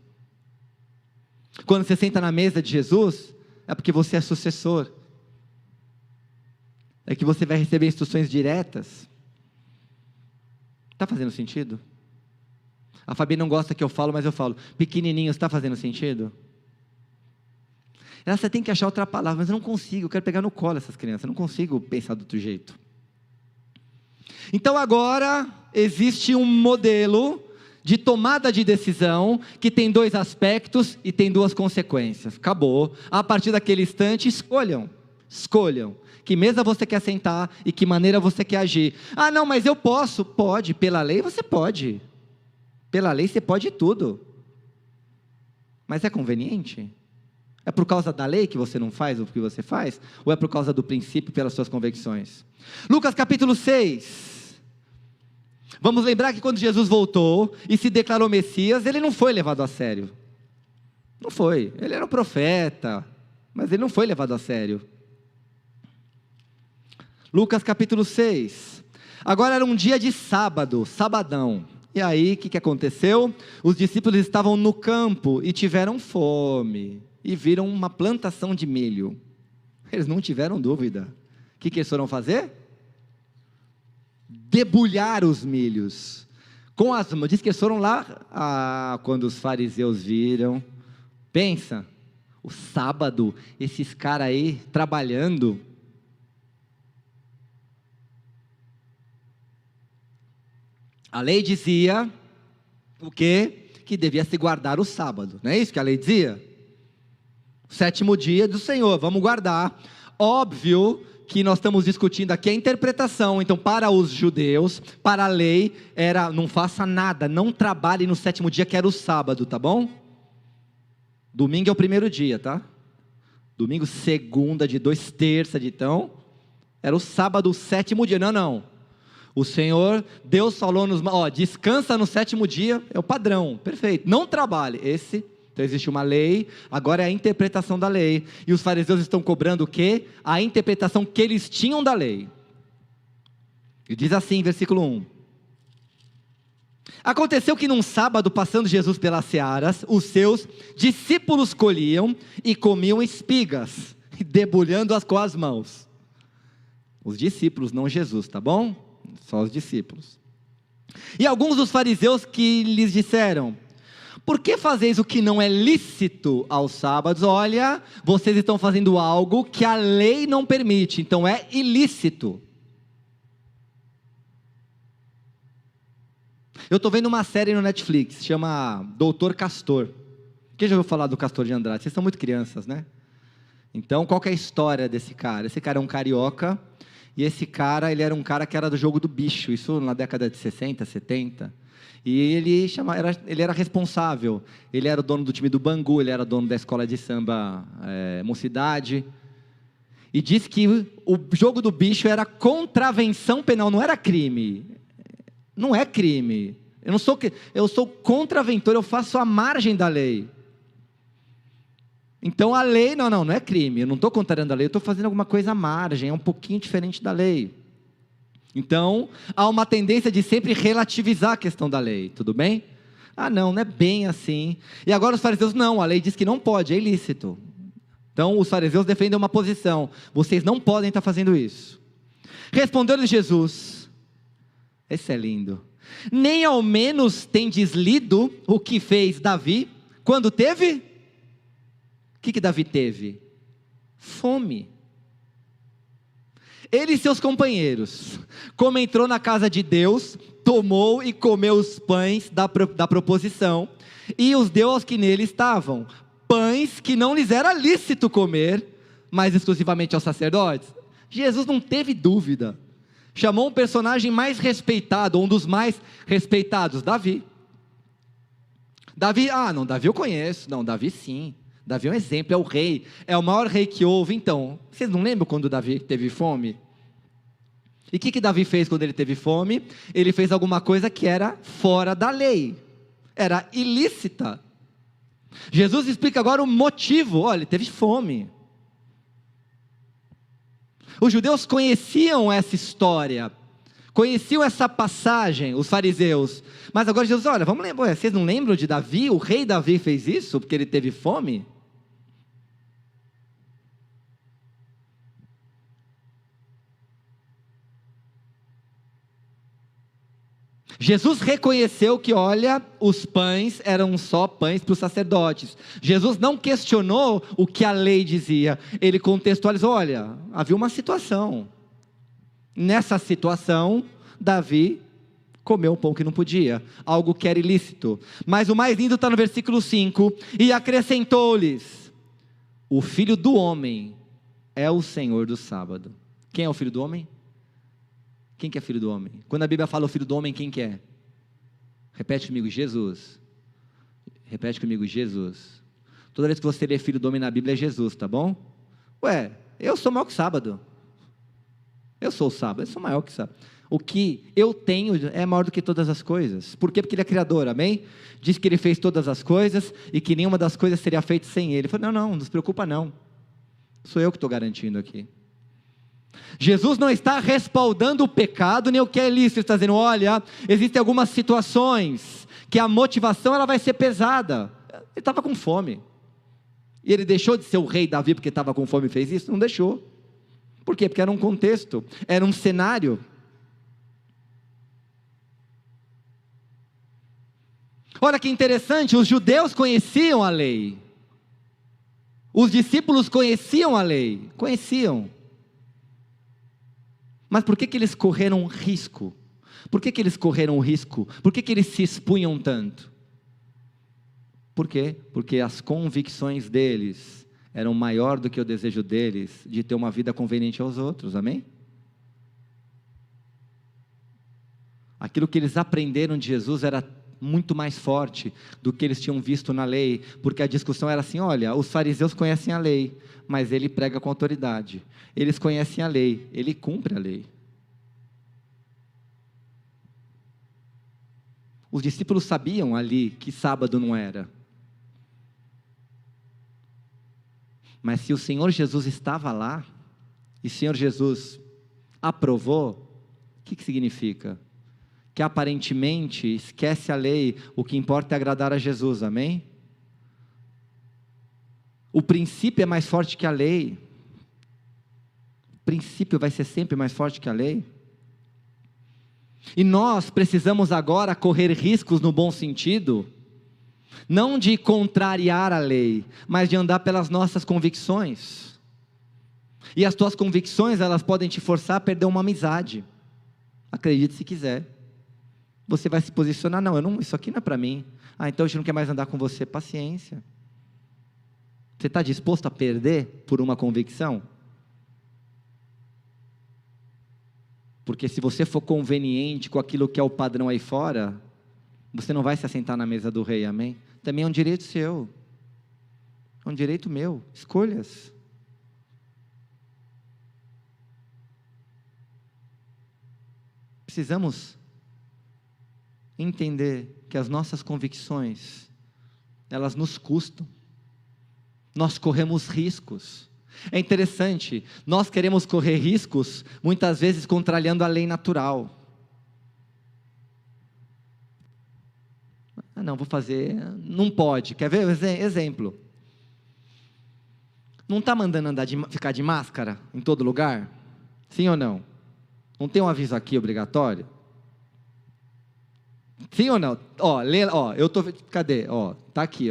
Quando você senta na mesa de Jesus, é porque você é sucessor. É que você vai receber instruções diretas. Está fazendo sentido? A Fabi não gosta que eu falo, mas eu falo. Pequenininho, está fazendo sentido? Você tem que achar outra palavra, mas eu não consigo. Eu quero pegar no colo essas crianças. Eu não consigo pensar do outro jeito. Então agora, existe um modelo de tomada de decisão, que tem 2 aspectos e tem 2 consequências. Acabou. A partir daquele instante, escolham. Que mesa você quer sentar e que maneira você quer agir. Não, mas eu posso. Pode, pela lei você pode. Pela lei você pode tudo. Mas é conveniente? É por causa da lei que você não faz o que você faz? Ou é por causa do princípio, pelas suas convicções? Lucas capítulo 6. Vamos lembrar que quando Jesus voltou e se declarou Messias, ele não foi levado a sério. Não foi. Ele era um profeta, mas ele não foi levado a sério. Lucas capítulo 6. Agora era um dia de sábado, sabadão. E aí, o que aconteceu? Os discípulos estavam no campo e tiveram fome. E viram uma plantação de milho. Eles não tiveram dúvida. O que eles foram fazer? Debulhar os milhos. Com as mãos. Diz que eles foram lá, quando os fariseus viram. Pensa, o sábado, esses caras aí trabalhando. A lei dizia o quê? Que devia se guardar o sábado. Não é isso que a lei dizia? O 7º dia do Senhor, vamos guardar. Óbvio que nós estamos discutindo aqui a interpretação. Então, para os judeus, para a lei, era não faça nada, não trabalhe no 7º dia, que era o sábado, tá bom? Domingo é o 1º dia, tá? Domingo, segunda de 2, terça de então, era o sábado, o 7º dia. Não. O Senhor, Deus falou descansa no 7º dia, é o padrão, perfeito. Não trabalhe, então existe uma lei, agora é a interpretação da lei. E os fariseus estão cobrando o quê? A interpretação que eles tinham da lei. E diz assim, versículo 1. Aconteceu que num sábado, passando Jesus pelas searas, os seus discípulos colhiam e comiam espigas, debulhando-as com as mãos. Os discípulos, não Jesus, tá bom? Só os discípulos. E alguns dos fariseus que lhes disseram: por que fazeis o que não é lícito aos sábados? Olha, vocês estão fazendo algo que a lei não permite, então é ilícito. Eu estou vendo uma série no Netflix, chama Doutor Castor. Quem já ouviu falar do Castor de Andrade? Vocês são muito crianças, né? Então, qual que é a história desse cara? Esse cara é um carioca, e esse cara, ele era um cara que era do jogo do bicho, isso na década de 60, 70. E ele era responsável, ele era o dono do time do Bangu, ele era dono da escola de samba Mocidade, e disse que o jogo do bicho era contravenção penal, não era crime, não é crime, eu sou contraventor, eu faço a margem da lei, então a lei, não é crime, eu não estou contrariando a lei, eu estou fazendo alguma coisa à margem, é um pouquinho diferente da lei. Então, há uma tendência de sempre relativizar a questão da lei, tudo bem? Não é bem assim. E agora os fariseus, não, a lei diz que não pode, é ilícito. Então, os fariseus defendem uma posição, vocês não podem estar fazendo isso. Respondeu-lhe Jesus, esse é lindo, nem ao menos tendes lido o que fez Davi, quando teve? O que Davi teve? Fome. Ele e seus companheiros, como entrou na casa de Deus, tomou e comeu os pães da proposição, e os deu aos que nele estavam, pães que não lhes era lícito comer, mas exclusivamente aos sacerdotes. Jesus não teve dúvida, chamou um personagem mais respeitado, um dos mais respeitados, Davi. Davi, não, Davi eu conheço, não, Davi sim, Davi é um exemplo, é o rei, é o maior rei que houve. Então, vocês não lembram quando Davi teve fome? E o que Davi fez quando ele teve fome? Ele fez alguma coisa que era fora da lei, era ilícita. Jesus explica agora o motivo. Olha, ele teve fome. Os judeus conheciam essa história, conheciam essa passagem, os fariseus. Mas agora Jesus, olha, vamos lembrar, vocês não lembram de Davi? O rei Davi fez isso porque ele teve fome? Jesus reconheceu que, olha, os pães eram só pães para os sacerdotes. Jesus não questionou o que a lei dizia, ele contextualizou, olha, havia uma situação. Nessa situação, Davi comeu um pão que não podia, algo que era ilícito. Mas o mais lindo está no versículo 5, e acrescentou-lhes, o Filho do Homem é o Senhor do sábado. Quem é o Filho do Homem? Quem que é filho do homem? Quando a Bíblia fala o filho do homem, quem que é? Repete comigo, Jesus. Repete comigo, Jesus. Toda vez que você lê filho do homem na Bíblia é Jesus, tá bom? Ué, eu sou maior que sábado. Eu sou o sábado, eu sou maior que sábado. O que eu tenho é maior do que todas as coisas. Por quê? Porque ele é criador, amém? Diz que ele fez todas as coisas e que nenhuma das coisas seria feita sem ele. Ele falou, não se preocupa não. Sou eu que estou garantindo aqui. Jesus não está respaldando o pecado, nem o que é ilícito. Ele está dizendo, olha, existem algumas situações que a motivação ela vai ser pesada. Ele estava com fome. E ele deixou de ser o rei Davi porque estava com fome e fez isso? Não deixou. Por quê? Porque era um contexto, era um cenário. Olha que interessante, os judeus conheciam a lei. Os discípulos conheciam a lei, conheciam. Mas por que eles correram risco? Por que eles correram risco? Por que eles se expunham tanto? Por quê? Porque as convicções deles eram maior do que o desejo deles de ter uma vida conveniente aos outros, amém? Aquilo que eles aprenderam de Jesus era muito mais forte do que eles tinham visto na lei, porque a discussão era assim, olha, os fariseus conhecem a lei, mas ele prega com autoridade, eles conhecem a lei, ele cumpre a lei. Os discípulos sabiam ali que sábado não era, mas se o Senhor Jesus estava lá, e o Senhor Jesus aprovou, o que significa? Que aparentemente esquece a lei, o que importa é agradar a Jesus, amém? O princípio é mais forte que a lei, o princípio vai ser sempre mais forte que a lei, e nós precisamos agora correr riscos no bom sentido, não de contrariar a lei, mas de andar pelas nossas convicções, e as tuas convicções elas podem te forçar a perder uma amizade, acredite se quiser. Você vai se posicionar, não, isso aqui não é para mim. Então a gente não quer mais andar com você. Paciência. Você está disposto a perder por uma convicção? Porque se você for conveniente com aquilo que é o padrão aí fora, você não vai se assentar na mesa do rei, amém? Também é um direito seu. É um direito meu. Escolhas. Precisamos entender que as nossas convicções, elas nos custam, nós corremos riscos. É interessante, nós queremos correr riscos, muitas vezes contrariando a lei natural. Não, vou fazer, não pode, quer ver exemplo? Não está mandando ficar de máscara em todo lugar? Sim ou não? Não tem um aviso aqui obrigatório? Sim ou não? Cadê? Tá aqui,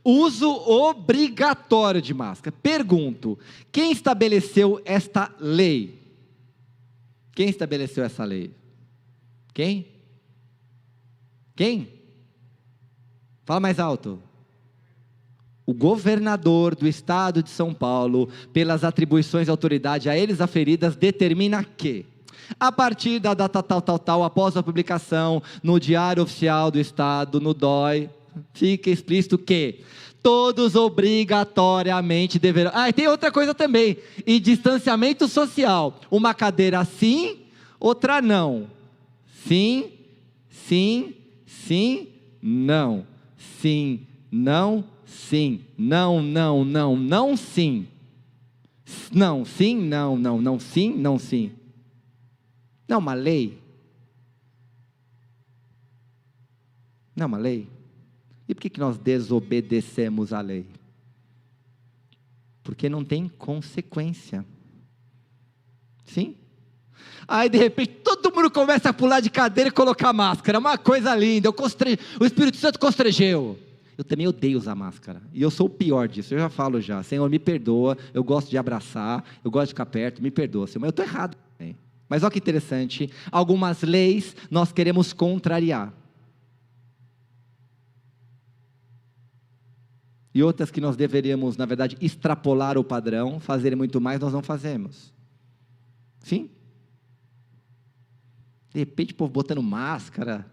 Uso obrigatório de máscara. Pergunto, quem estabeleceu esta lei? Quem estabeleceu essa lei? Quem? Fala mais alto. O governador do estado de São Paulo, pelas atribuições e autoridade a eles aferidas, determina que A partir da data tal, após a publicação no Diário Oficial do Estado, no DOI, fica explícito que todos obrigatoriamente deverão... e tem outra coisa também, e distanciamento social, uma cadeira sim, outra não. Sim, sim, sim, não. Sim, não, sim. Não, não, não, não, sim. Não, sim, não, não, não, sim, não, sim. Não é uma lei? Não é uma lei? E por que nós desobedecemos a lei? Porque não tem consequência. Sim? Aí de repente todo mundo começa a pular de cadeira e colocar máscara, uma coisa linda, o Espírito Santo constrangeu. Eu também odeio usar máscara, e eu sou o pior disso, eu já falo já, Senhor me perdoa, eu gosto de abraçar, eu gosto de ficar perto, me perdoa, Senhor, mas eu estou errado também. Mas olha que interessante, algumas leis nós queremos contrariar, e outras que nós deveríamos, na verdade, extrapolar o padrão, fazer muito mais, nós não fazemos. Sim? De repente o povo botando máscara,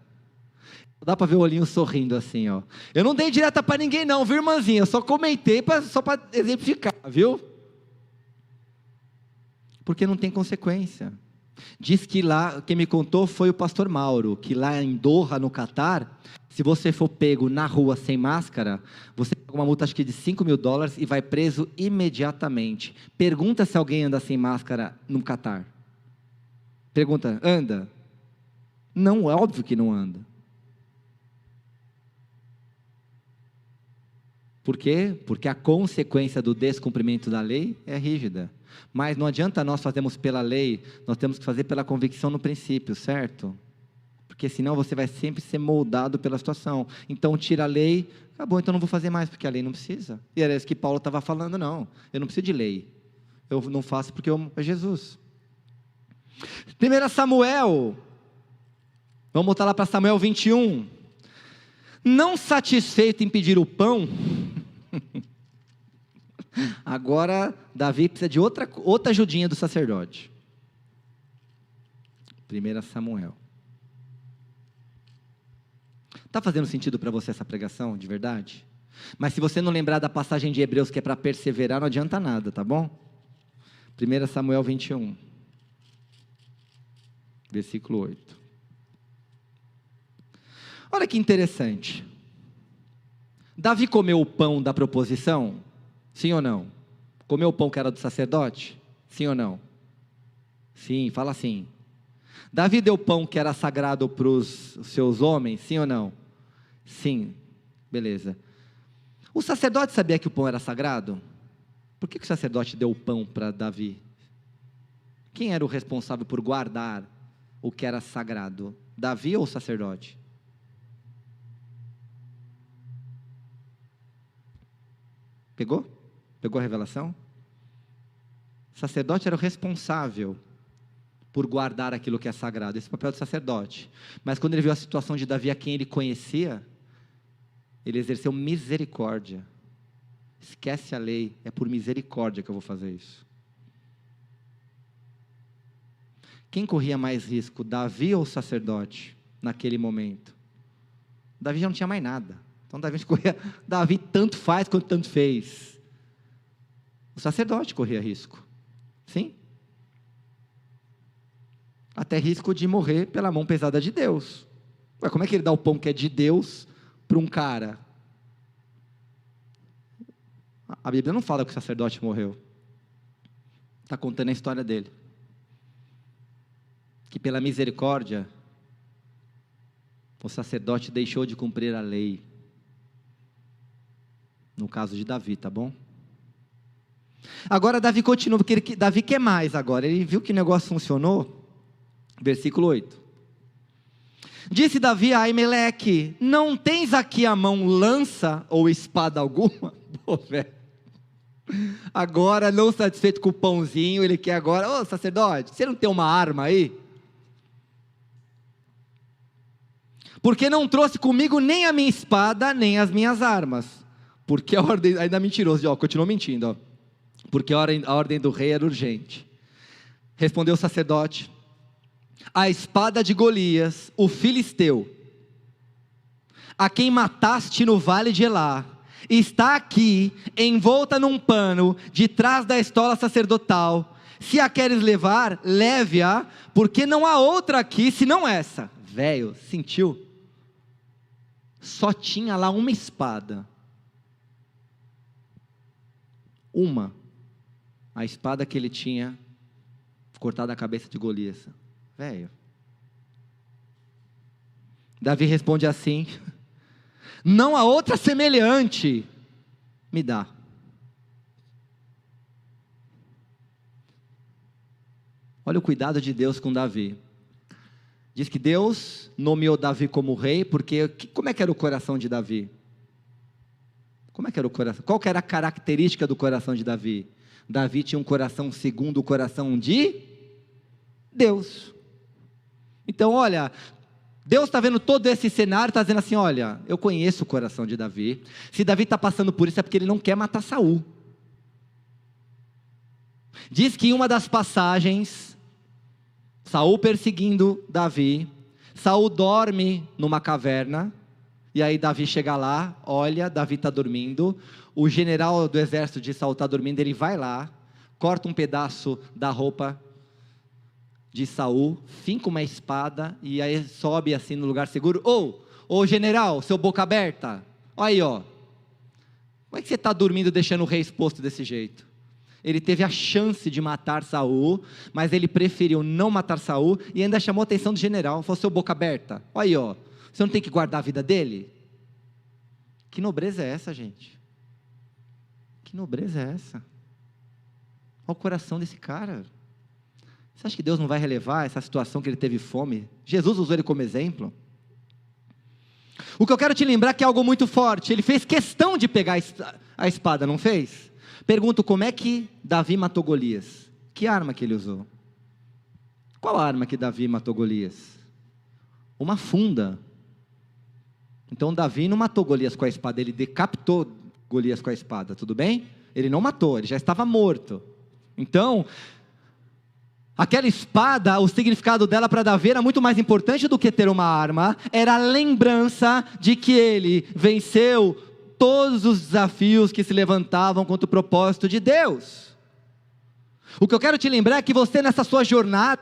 dá para ver o olhinho sorrindo assim, ó. Eu não dei direta para ninguém não, viu, irmãzinha? Eu só comentei só para exemplificar, viu? Porque não tem consequência. Diz que lá, quem me contou foi o pastor Mauro, que lá em Doha, no Catar, se você for pego na rua sem máscara, você paga uma multa acho que de $5.000 e vai preso imediatamente. Pergunta se alguém anda sem máscara no Catar. Pergunta, anda? Não, é óbvio que não anda. Por quê? Porque a consequência do descumprimento da lei é rígida. Mas não adianta nós fazermos pela lei, nós temos que fazer pela convicção no princípio, certo? Porque senão você vai sempre ser moldado pela situação. Então tira a lei, acabou, então não vou fazer mais, porque a lei não precisa. E era isso que Paulo estava falando, não, eu não preciso de lei. Eu não faço porque eu amo Jesus. 1 Samuel, vamos voltar lá para Samuel 21. Não satisfeito em pedir o pão, agora Davi precisa de outra ajudinha do sacerdote. 1 Samuel. Está fazendo sentido para você essa pregação, de verdade? Mas se você não lembrar da passagem de Hebreus, que é para perseverar, não adianta nada, tá bom? 1 Samuel 21, versículo 8. Olha que interessante. Davi comeu o pão da proposição? Sim ou não? Comeu o pão que era do sacerdote? Sim ou não? Sim, fala sim. Davi deu pão que era sagrado para os seus homens? Sim ou não? Sim, beleza. O sacerdote sabia que o pão era sagrado? Por que o sacerdote deu o pão para Davi? Quem era o responsável por guardar o que era sagrado? Davi ou o sacerdote? Pegou? Pegou a revelação? O sacerdote era o responsável por guardar aquilo que é sagrado. Esse é o papel do sacerdote. Mas quando ele viu a situação de Davi, a quem ele conhecia, ele exerceu misericórdia. Esquece a lei, é por misericórdia que eu vou fazer isso. Quem corria mais risco, Davi ou o sacerdote, naquele momento? Davi já não tinha mais nada. Então Davi tanto faz quanto tanto fez. O sacerdote corria risco. Sim? Até risco de morrer pela mão pesada de Deus. Ué, como é que ele dá o pão que é de Deus para um cara? A Bíblia não fala que o sacerdote morreu. Está contando a história dele. Que pela misericórdia, o sacerdote deixou de cumprir a lei. No caso de Davi, tá bom? Agora Davi continua, porque Davi quer mais agora. Ele viu que o negócio funcionou. Versículo 8. Disse Davi a Aimeleque: não tens aqui à mão lança ou espada alguma? Pô, velho. Agora, não satisfeito com o pãozinho, ele quer agora: ô sacerdote, você não tem uma arma aí? Porque não trouxe comigo nem a minha espada, nem as minhas armas. Porque a ordem, ainda mentiroso, ó, continuou mentindo, ó. Porque a ordem do rei era urgente. Respondeu o sacerdote: a espada de Golias, o filisteu, a quem mataste no vale de Elá, está aqui, envolta num pano, de trás da estola sacerdotal. Se a queres levar, leve-a, porque não há outra aqui, senão essa. Velho, sentiu? Só tinha lá uma espada. A espada que ele tinha cortado a cabeça de Golias. Velho. Davi responde assim: não há outra semelhante, me dá. Olha o cuidado de Deus com Davi. Diz que Deus nomeou Davi como rei, porque como é que era o coração de Davi? Como é que era o coração? Qual que era a característica do coração de Davi? Davi tinha um coração segundo o coração de Deus. Então olha, Deus está vendo todo esse cenário, está dizendo assim: olha, eu conheço o coração de Davi. Se Davi está passando por isso é porque ele não quer matar Saul. Diz que em uma das passagens, Saul perseguindo Davi, Saul dorme numa caverna, e aí Davi chega lá, olha, Davi está dormindo, o general do exército de Saul está dormindo, ele vai lá, corta um pedaço da roupa de Saul, finca uma espada, e aí sobe assim no lugar seguro. Ô general, seu boca aberta, olha aí, ó, como é que você está dormindo deixando o rei exposto desse jeito? Ele teve a chance de matar Saul, mas ele preferiu não matar Saul, e ainda chamou a atenção do general, falou: seu boca aberta, olha aí, ó, você não tem que guardar a vida dele? Que nobreza é essa, gente? Que nobreza é essa? Olha o coração desse cara. Você acha que Deus não vai relevar essa situação que ele teve fome? Jesus usou ele como exemplo. O que eu quero te lembrar é que é algo muito forte. Ele fez questão de pegar a espada, não fez? Pergunto, como é que Davi matou Golias? Que arma que ele usou? Qual arma que Davi matou Golias? Uma funda. Então Davi não matou Golias com a espada, ele decapitou Golias com a espada, tudo bem? Ele não matou, ele já estava morto. Então, aquela espada, o significado dela para Davi era muito mais importante do que ter uma arma, era a lembrança de que ele venceu todos os desafios que se levantavam contra o propósito de Deus. O que eu quero te lembrar é que você, nessa sua jornada,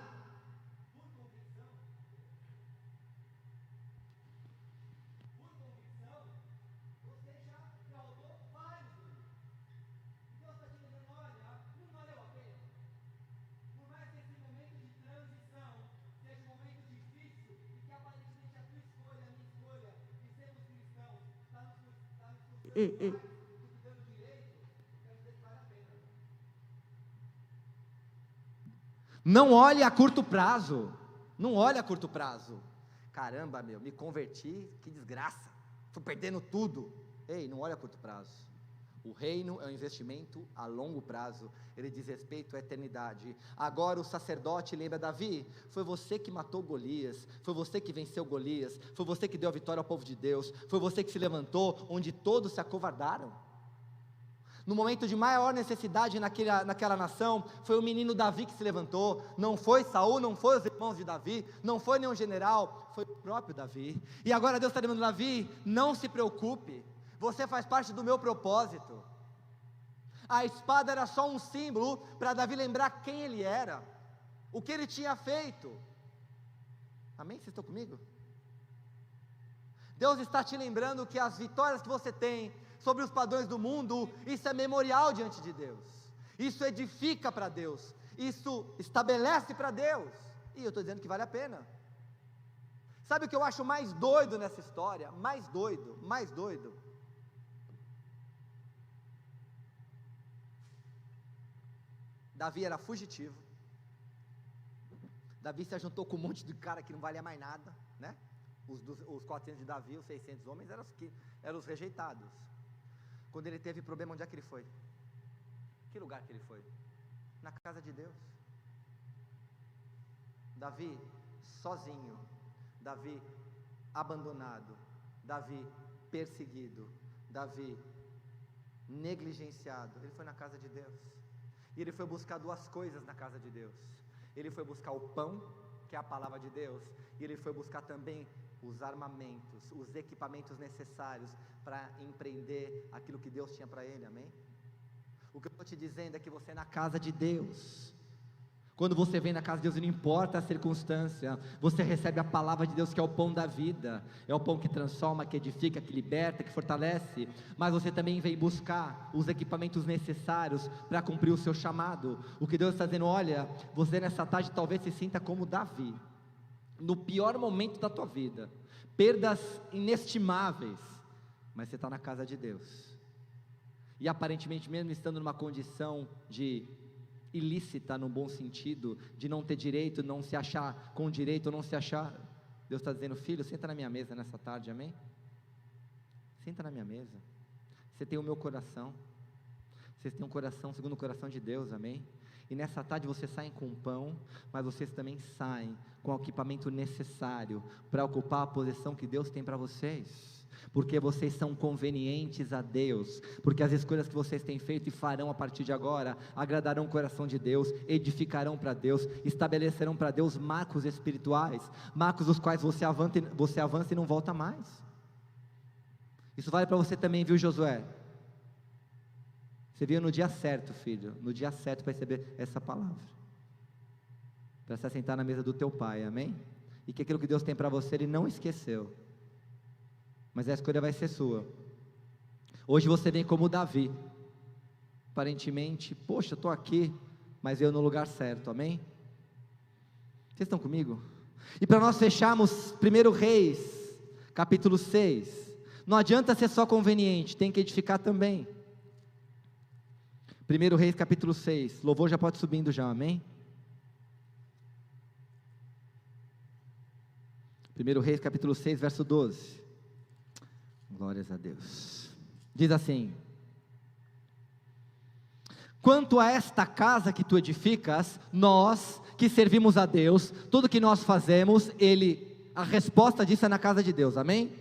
não olhe a curto prazo. Não olhe a curto prazo. Caramba, meu, me converti, que desgraça. Estou perdendo tudo. Ei, não olhe a curto prazo. O reino é um investimento a longo prazo. Ele diz respeito à eternidade. Agora o sacerdote lembra: Davi, foi você que matou Golias, foi você que venceu Golias, foi você que deu a vitória ao povo de Deus, foi você que se levantou onde todos se acovardaram. No momento de maior necessidade naquela nação, foi o menino Davi que se levantou. Não foi Saul, não foi os irmãos de Davi, não foi nenhum general, foi o próprio Davi. E agora Deus está dizendo: Davi, não se preocupe, você faz parte do meu propósito. A espada era só um símbolo para Davi lembrar quem ele era, o que ele tinha feito. Amém? Vocês estão comigo? Deus está te lembrando que as vitórias que você tem sobre os padrões do mundo, isso é memorial diante de Deus, isso edifica para Deus, isso estabelece para Deus, e eu estou dizendo que vale a pena. Sabe o que eu acho mais doido nessa história? Mais doido. Davi era fugitivo, Davi se juntou com um monte de cara que não valia mais nada, né? Os 400 de Davi, os 600 homens eram os rejeitados. Quando ele teve problema, onde é que ele foi? Que lugar que ele foi? Na casa de Deus. Davi sozinho, Davi abandonado, Davi perseguido, Davi negligenciado, ele foi na casa de Deus, e ele foi buscar duas coisas na casa de Deus. Ele foi buscar o pão que é a palavra de Deus, e ele foi buscar também os armamentos, os equipamentos necessários para empreender aquilo que Deus tinha para ele, amém? O que eu estou te dizendo é que você é na casa de Deus. Quando você vem na casa de Deus, não importa a circunstância, você recebe a palavra de Deus, que é o pão da vida, é o pão que transforma, que edifica, que liberta, que fortalece, mas você também vem buscar os equipamentos necessários para cumprir o seu chamado. O que Deus está dizendo, olha, você nessa tarde talvez se sinta como Davi, no pior momento da tua vida, perdas inestimáveis, mas você está na casa de Deus, e aparentemente mesmo estando numa condição de ilícita, no bom sentido, de não ter direito, não se achar com direito, não se achar, Deus está dizendo, filho, senta na minha mesa nessa tarde, amém? Senta na minha mesa, você tem o meu coração, vocês têm um coração segundo o coração de Deus, amém? E nessa tarde vocês saem com pão, mas vocês também saem com o equipamento necessário para ocupar a posição que Deus tem para vocês, porque vocês são convenientes a Deus, porque as escolhas que vocês têm feito e farão a partir de agora, agradarão o coração de Deus, edificarão para Deus, estabelecerão para Deus marcos espirituais, marcos dos quais você avança e não volta mais. Isso vale para você também, viu, Josué? Você veio no dia certo, filho, no dia certo para receber essa palavra, para se assentar na mesa do teu pai, amém? E que aquilo que Deus tem para você, Ele não esqueceu, mas a escolha vai ser sua. Hoje você vem como Davi, aparentemente, poxa, estou aqui, mas veio no lugar certo, amém? Vocês estão comigo? E para nós fecharmos 1 Reis, capítulo 6, não adianta ser só conveniente, tem que edificar também. 1 Reis capítulo 6, louvor já pode subindo já, amém? 1 Reis capítulo 6, verso 12, glórias a Deus, diz assim: quanto a esta casa que tu edificas, nós que servimos a Deus, tudo que nós fazemos, a resposta disso é na casa de Deus, amém?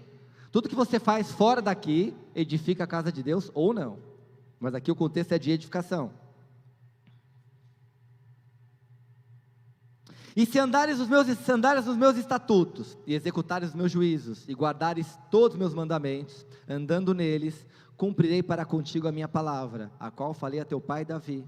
Tudo que você faz fora daqui, edifica a casa de Deus ou não, mas aqui o contexto é de edificação. E se andares nos meus estatutos, e executares os meus juízos, e guardares todos os meus mandamentos, andando neles, cumprirei para contigo a minha palavra, a qual falei a teu pai Davi,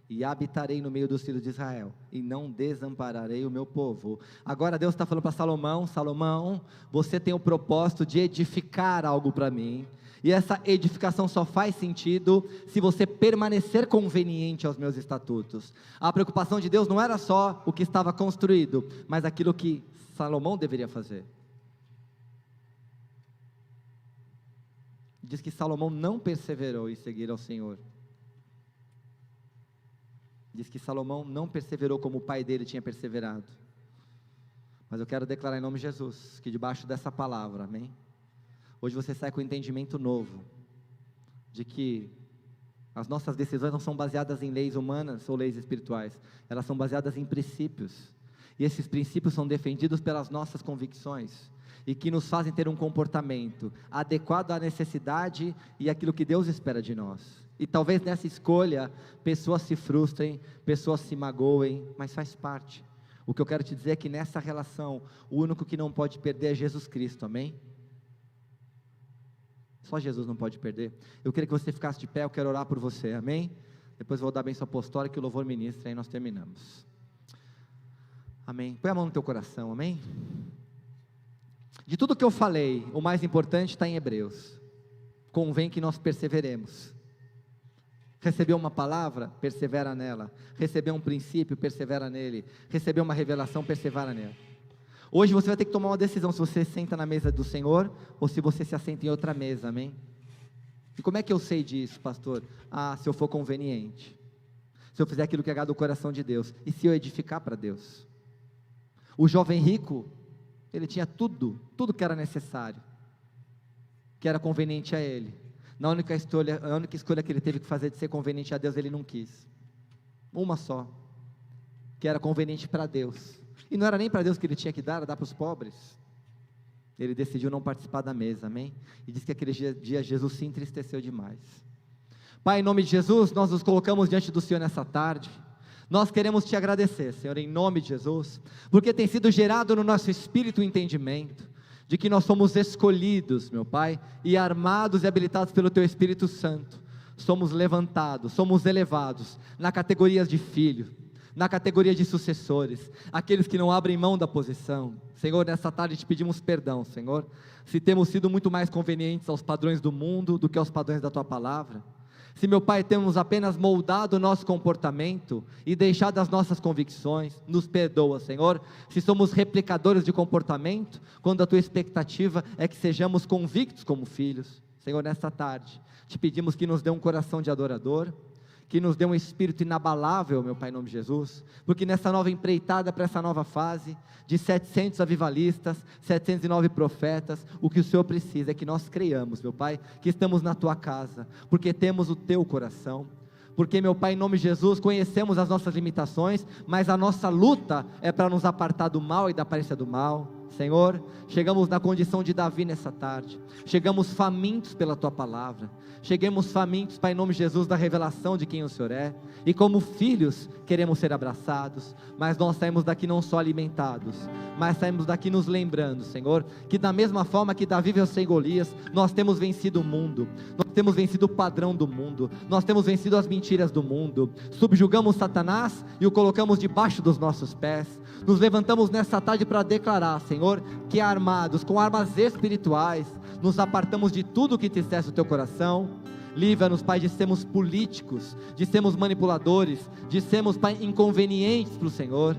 e habitarei no meio dos filhos de Israel, e não desampararei o meu povo. Agora Deus está falando para Salomão: Salomão, você tem o propósito de edificar algo para mim, e essa edificação só faz sentido se você permanecer conveniente aos meus estatutos. A preocupação de Deus não era só o que estava construído, mas aquilo que Salomão deveria fazer. Diz que Salomão não perseverou em seguir ao Senhor. Diz que Salomão não perseverou como o pai dele tinha perseverado. Mas eu quero declarar em nome de Jesus, que debaixo dessa palavra, amém? Hoje você sai com um entendimento novo, de que as nossas decisões não são baseadas em leis humanas ou leis espirituais, elas são baseadas em princípios, e esses princípios são defendidos pelas nossas convicções, e que nos fazem ter um comportamento adequado à necessidade e àquilo que Deus espera de nós. E talvez nessa escolha, pessoas se frustrem, pessoas se magoem, mas faz parte. O que eu quero te dizer é que nessa relação, o único que não pode perder é Jesus Cristo, amém? Só Jesus não pode perder. Eu queria que você ficasse de pé, eu quero orar por você, amém? Depois eu vou dar a bênção apostólica e o louvor ministra, aí nós terminamos. Amém? Põe a mão no teu coração, amém? De tudo que eu falei, o mais importante está em Hebreus. Convém que nós perseveremos. Recebeu uma palavra? Persevera nela. Recebeu um princípio? Persevera nele. Recebeu uma revelação? Persevera nela. Hoje você vai ter que tomar uma decisão, se você senta na mesa do Senhor, ou se você se assenta em outra mesa, amém? E como é que eu sei disso, pastor? Se eu for conveniente, se eu fizer aquilo que agrada o coração de Deus, e se eu edificar para Deus. O jovem rico, ele tinha tudo que era necessário, que era conveniente a ele. A única escolha que ele teve que fazer de ser conveniente a Deus, ele não quis. Uma só, que era conveniente para Deus. E não era nem para Deus que ele tinha que dar, era dar para os pobres. Ele decidiu não participar da mesa, amém? E diz que aquele dia Jesus se entristeceu demais. Pai, em nome de Jesus, nós nos colocamos diante do Senhor nessa tarde. Nós queremos te agradecer, Senhor, em nome de Jesus, porque tem sido gerado no nosso espírito o entendimento de que nós somos escolhidos, meu Pai, e armados e habilitados pelo Teu Espírito Santo. Somos levantados, somos elevados na categoria de filho, na categoria de sucessores, aqueles que não abrem mão da posição. Senhor, nessa tarde te pedimos perdão, Senhor, se temos sido muito mais convenientes aos padrões do mundo do que aos padrões da Tua Palavra. Se, meu Pai, temos apenas moldado o nosso comportamento e deixado as nossas convicções, nos perdoa, Senhor. Se somos replicadores de comportamento, quando a Tua expectativa é que sejamos convictos como filhos. Senhor, nesta tarde, te pedimos que nos dê um coração de adorador, que nos dê um espírito inabalável, meu Pai, em nome de Jesus, porque nessa nova empreitada, para essa nova fase, de 700 avivalistas, 709 profetas, o que o Senhor precisa é que nós creiamos, meu Pai, que estamos na Tua casa, porque temos o Teu coração, porque, meu Pai, em nome de Jesus, conhecemos as nossas limitações, mas a nossa luta é para nos apartar do mal e da aparência do mal. Senhor, chegamos na condição de Davi nessa tarde, chegamos famintos pela Tua Palavra, chegamos famintos, Pai, em nome de Jesus, da revelação de quem o Senhor é, e como filhos, queremos ser abraçados, mas nós saímos daqui não só alimentados, mas saímos daqui nos lembrando, Senhor, que da mesma forma que Davi venceu Golias, nós temos vencido o mundo, nós temos vencido o padrão do mundo, nós temos vencido as mentiras do mundo, subjugamos Satanás e o colocamos debaixo dos nossos pés, nos levantamos nessa tarde para declarar, Senhor, que armados com armas espirituais, nos apartamos de tudo que entristece o Teu coração. Livra-nos, Pai, de sermos políticos, de sermos manipuladores, de sermos, Pai, inconvenientes para o Senhor,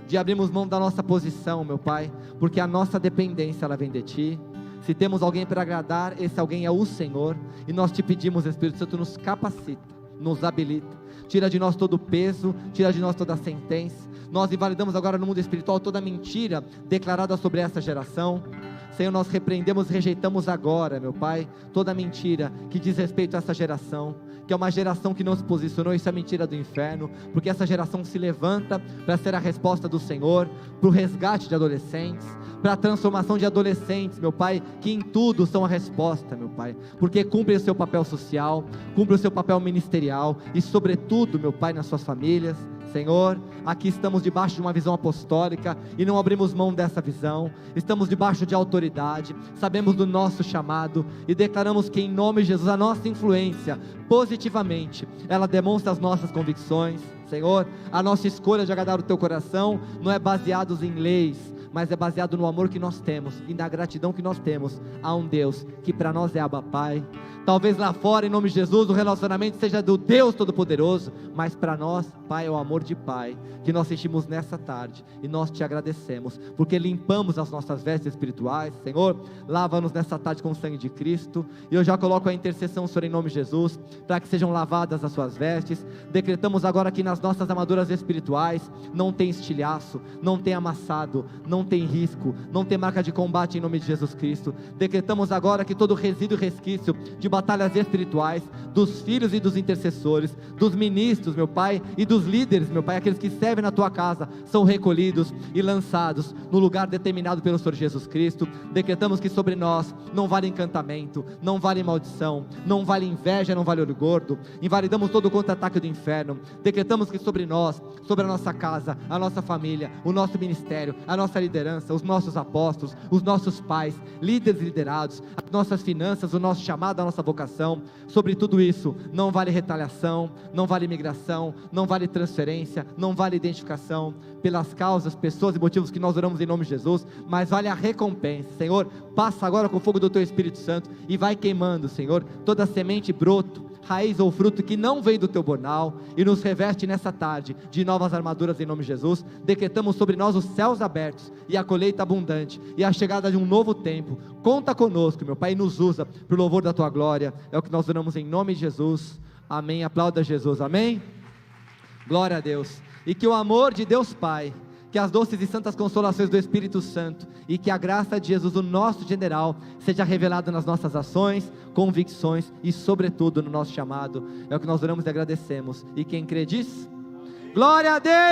de abrirmos mão da nossa posição, meu Pai, porque a nossa dependência, ela vem de Ti. Se temos alguém para agradar, esse alguém é o Senhor, e nós Te pedimos, Espírito Santo, nos capacita, nos habilita, tira de nós todo o peso, tira de nós toda a sentença. Nós invalidamos agora no mundo espiritual toda mentira declarada sobre essa geração. Senhor, nós repreendemos e rejeitamos agora, meu Pai, toda mentira que diz respeito a essa geração, que é uma geração que não se posicionou. Isso é mentira do inferno, porque essa geração se levanta para ser a resposta do Senhor, para o resgate de adolescentes, para a transformação de adolescentes, meu Pai, que em tudo são a resposta, meu Pai, porque cumprem o seu papel social, cumprem o seu papel ministerial, e sobretudo, meu Pai, nas suas famílias. Senhor, aqui estamos debaixo de uma visão apostólica e não abrimos mão dessa visão, estamos debaixo de autoridade, sabemos do nosso chamado e declaramos que em nome de Jesus a nossa influência, positivamente, ela demonstra as nossas convicções. Senhor, a nossa escolha de agradar o Teu coração não é baseada em leis, mas é baseado no amor que nós temos e na gratidão que nós temos a um Deus que para nós é Abba Pai. Talvez lá fora, em nome de Jesus, o relacionamento seja do Deus Todo-Poderoso, mas para nós, Pai, é o amor de Pai, que nós sentimos nessa tarde, e nós Te agradecemos, porque limpamos as nossas vestes espirituais. Senhor, lava-nos nessa tarde com o sangue de Cristo, e eu já coloco a intercessão, Senhor, em nome de Jesus, para que sejam lavadas as suas vestes. Decretamos agora que nas nossas armaduras espirituais, não tem estilhaço, não tem amassado, não tem risco, não tem marca de combate em nome de Jesus Cristo. Decretamos agora que todo resíduo e resquício de batalhas espirituais, dos filhos e dos intercessores, dos ministros, meu Pai, e dos líderes, meu Pai, aqueles que servem na Tua casa, são recolhidos e lançados no lugar determinado pelo Senhor Jesus Cristo. Decretamos que sobre nós não vale encantamento, não vale maldição, não vale inveja, não vale orgulho. Invalidamos todo o contra-ataque do inferno. Decretamos que sobre nós, sobre a nossa casa, a nossa família, o nosso ministério, a nossa liderança, os nossos apóstolos, os nossos pais, líderes e liderados, as nossas finanças, o nosso chamado, a nossa vocação, sobre tudo isso, não vale retaliação, não vale imigração, não vale transferência, não vale identificação, pelas causas, pessoas e motivos que nós oramos em nome de Jesus, mas vale a recompensa. Senhor, passa agora com o fogo do Teu Espírito Santo, e vai queimando, Senhor, toda semente, broto, raiz ou fruto que não veio do Teu bornal, e nos reveste nessa tarde de novas armaduras em nome de Jesus. Decretamos sobre nós os céus abertos, e a colheita abundante, e a chegada de um novo tempo. Conta conosco, meu Pai, e nos usa para o louvor da Tua glória. É o que nós oramos em nome de Jesus. Amém. Aplauda Jesus. Amém. Glória a Deus. E que o amor de Deus Pai, que as doces e santas consolações do Espírito Santo, e que a graça de Jesus, o nosso general, seja revelada nas nossas ações, convicções e sobretudo no nosso chamado. É o que nós oramos e agradecemos. E quem crê diz: glória a Deus.